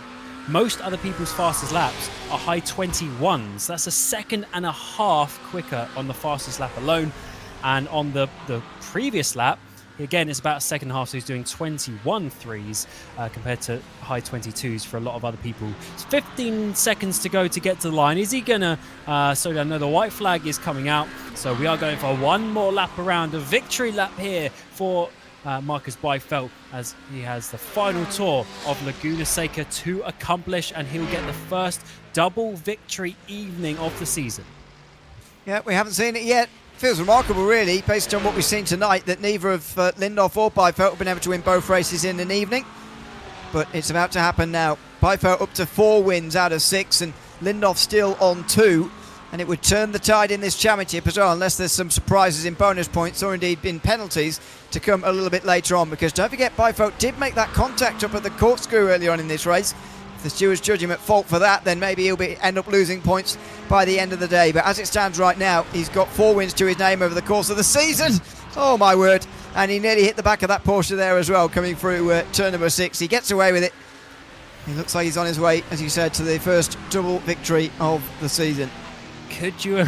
Speaker 1: Most other people's fastest laps are high 21s. That's a second and a half quicker on the fastest lap alone. And on the previous lap, again, it's about a second half, so he's doing 21 threes compared to high 22s for a lot of other people. It's 15 seconds to go to get to the line. Is he going to slow down? No, the white flag is coming out, so we are going for one more lap around. A victory lap here for Marcus Byfout, as he has the final tour of Laguna Seca to accomplish, and he'll get the first double victory evening of the season.
Speaker 2: Yeah, we haven't seen it yet. Feels remarkable, really, based on what we've seen tonight, that neither of Lindhoff or Byfout have been able to win both races in an evening. But it's about to happen now. Byfout up to 4 wins out of 6, and Lindhoff still on 2. And it would turn the tide in this championship as well, unless there's some surprises in bonus points or indeed in penalties to come a little bit later on. Because don't forget, Byfout did make that contact up at the corkscrew earlier on in this race. If the stewards judge him at fault for that, then maybe he'll end up losing points by the end of the day. But as it stands right now, he's got 4 wins to his name over the course of the season. Oh my word. And he nearly hit the back of that Porsche there as well, coming through turn number 6. He gets away with it. He looks like he's on his way, as you said, to the first double victory of the season.
Speaker 1: Could you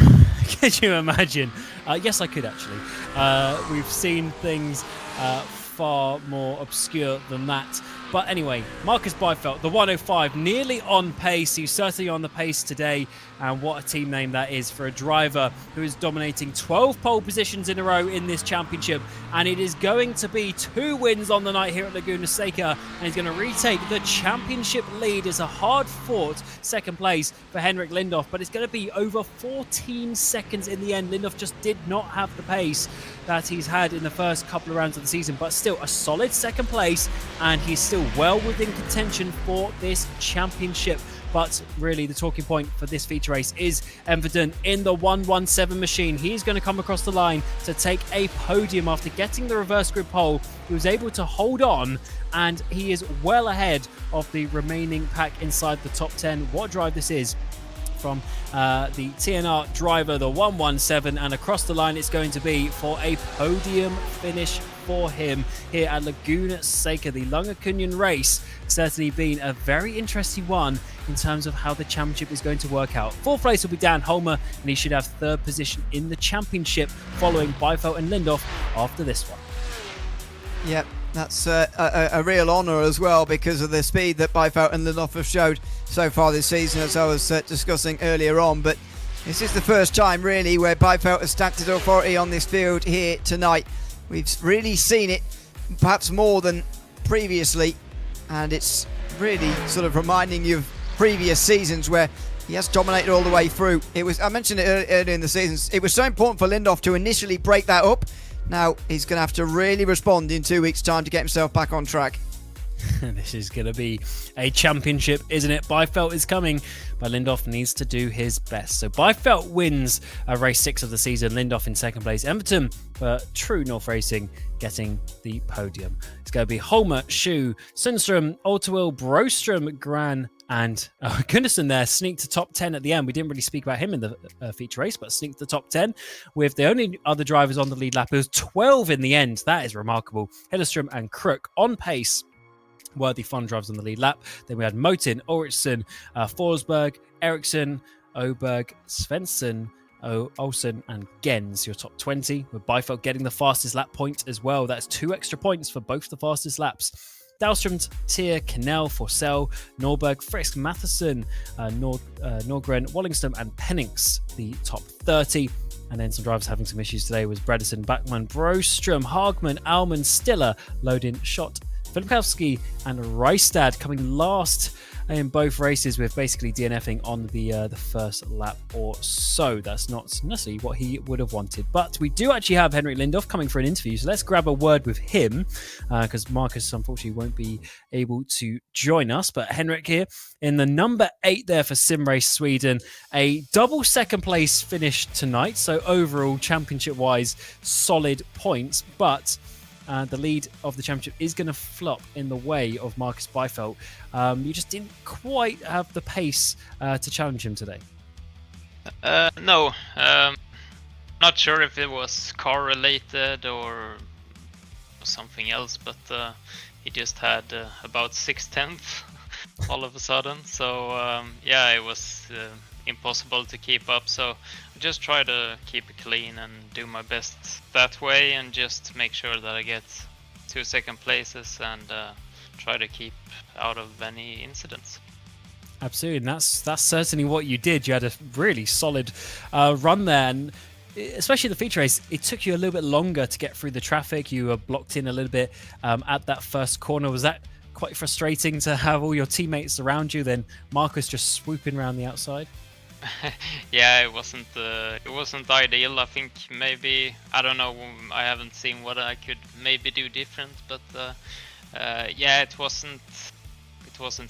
Speaker 1: imagine? Yes, I could actually. We've seen things far more obscure than that. But anyway, Marcus Byfout, the 105, nearly on pace. He's certainly on the pace today. And what a team name that is for a driver who is dominating 12 pole positions in a row in this championship. And it is going to be 2 wins on the night here at Laguna Seca. And he's going to retake the championship lead. It's a hard-fought second place for Henrik Lindhoff, but it's going to be over 14 seconds in the end. Lindhoff just did not have the pace that he's had in the first couple of rounds of the season, but still a solid second place, and he's still well within contention for this championship. But really, the talking point for this feature race is evident in the 117 machine. He's going to come across the line to take a podium after getting the reverse grid pole. He was able to hold on, and he is well ahead of the remaining pack inside the top 10. What drive this is from the TNR driver, the 117, and across the line it's going to be for a podium finish for him here at Laguna Seca. The Lagerkungenracet certainly been a very interesting one in terms of how the championship is going to work out. 4th place will be Dan Holmer, and he should have 3rd position in the championship, following Byfout and Lindhoff after this one.
Speaker 2: Yep, that's a real honour as well, because of the speed that Byfout and Lindhoff have showed so far this season, as I was discussing earlier on. But This is the first time, really, where Byfeld has stamped his authority on this field here tonight. We've really seen it, perhaps more than previously, and it's really sort of reminding you of previous seasons where he has dominated all the way through. I mentioned it earlier in the seasons, it was so important for Lindhoff to initially break that up. Now he's going to have to really respond in 2 weeks' time to get himself back on track.
Speaker 1: This is going to be a championship, isn't it? Byfeld is coming, but Lindhoff needs to do his best. So Byfeld wins race 6 of the season. Lindhoff in second place. Emberton for True North Racing getting the podium. It's going to be Holmer, Shu, Sundström, Alterwill, Broström, Gran, and Gunnarsson there sneaked to top 10 at the end. We didn't really speak about him in the feature race, but sneaked to top 10 with the only other drivers on the lead lap. It was 12 in the end. That is remarkable. Hilleström and Crook on pace. Worthy fun drives on the lead lap. Then we had Motin, Ulrichsen, Forsberg, Eriksson, Oberg, Svensson, Olsen, and Gens, your top 20, with Byfeld getting the fastest lap point as well. That's 2 extra points for both the fastest laps. Dahlström, Tier, Knell, Forsell, Norberg, Frisk, Matheson, Norgren, Wallingston, and Pennings, the top 30. And then some drivers having some issues today was Bredesen, Backman, Broström, Hagman, Alman, Stiller, Lodin, Schott, Filipowski, and Reistad coming last in both races, with basically DNFing on the first lap or so. That's not necessarily what he would have wanted. But we do actually have Henrik Lindhoff coming for an interview, so let's grab a word with him, because Marcus unfortunately won't be able to join us. But Henrik here in the number 8 there for Sim Race Sweden. A double second place finish tonight, so overall championship-wise solid points, but the lead of the championship is going to flop in the way of Marcus Byfeld. You just didn't quite have the pace to challenge him today.
Speaker 3: No. Not sure if it was car related or something else, but he just had about 6/10 all of a sudden. So yeah, it was impossible to keep up. So I just try to keep it clean and do my best that way, and just make sure that I get 2 second places and try to keep out of any incidents.
Speaker 1: Absolutely, and that's certainly what you did. You had a really solid run there, and especially the feature race, it took you a little bit longer to get through the traffic. You were blocked in a little bit at that first corner. Was that quite frustrating to have all your teammates around you, then Marcus just swooping around the outside?
Speaker 3: Yeah, it wasn't ideal. I think maybe, I don't know, I haven't seen what I could maybe do different, but yeah, it wasn't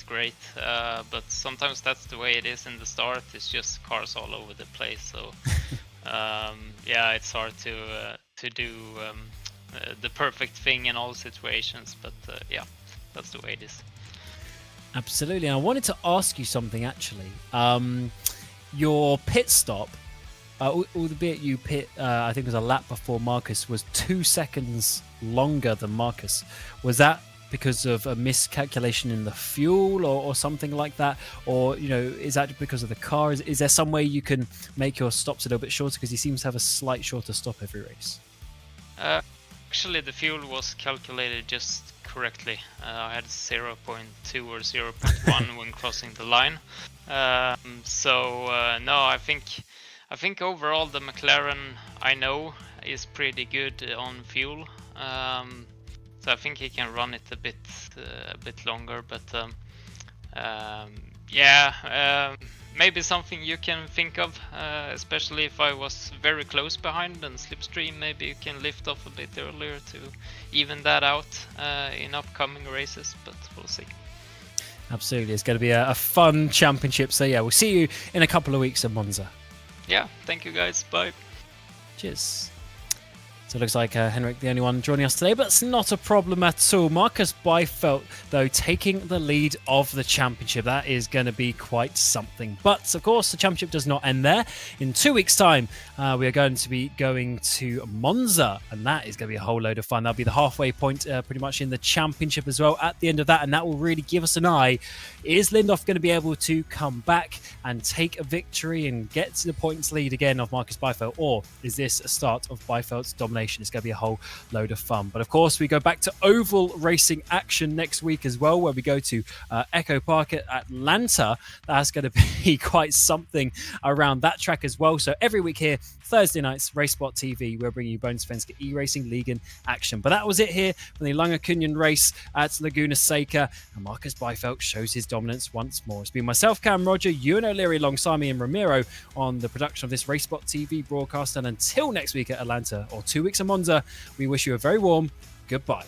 Speaker 3: great. But sometimes that's the way it is in the start. It's just cars all over the place. So yeah, it's hard to do the perfect thing in all situations. But yeah, that's the way it is.
Speaker 1: Absolutely. And I wanted to ask you something actually. Your pit stop, albeit you pit, I think it was a lap before Marcus, was 2 seconds longer than Marcus. Was that because of a miscalculation in the fuel or something like that? Or, you know, is that because of the car? Is there some way you can make your stops a little bit shorter? Because he seems to have a slight shorter stop every race.
Speaker 3: Actually, the fuel was calculated just correctly. I had 0.2 or 0.1 when crossing the line. So no, I think overall the McLaren I know is pretty good on fuel. So I think he can run it a bit longer. But yeah, maybe something you can think of, especially if I was very close behind and slipstream. Maybe you can lift off a bit earlier to even that out in upcoming races, but we'll see.
Speaker 1: Absolutely, it's going to be a fun championship. So yeah, we'll see you in a couple of weeks at Monza.
Speaker 3: Yeah, thank you guys, bye.
Speaker 1: Cheers. So it looks like Henrik the only one joining us today, but it's not a problem at all. Marcus Byfeld, though, taking the lead of the championship. That is going to be quite something. But, of course, the championship does not end there. In 2 weeks' time, we are going to be going to Monza, and that is going to be a whole load of fun. That'll be the halfway point pretty much in the championship as well at the end of that, and that will really give us an eye. Is Lindhoff going to be able to come back and take a victory and get to the points lead again of Marcus Byfeld, or is this a start of Byfeld's domination information. It's going to be a whole load of fun. But of course, we go back to oval racing action next week as well, where we go to Echo Park at Atlanta. That's going to be quite something around that track as well. So every week here, Thursday nights, RaceSpotTV, we're bringing you Svenska Eracingligan action. But that was it here from the Lagerkungenracet at Laguna Seca. And Marcus Byfeld shows his dominance once more. It's been myself, Cam Roger, Ewan O'Leary alongside me and Ramiro on the production of this RaceSpotTV broadcast. And until next week at Atlanta or 2 weeks at Monza, we wish you a very warm goodbye.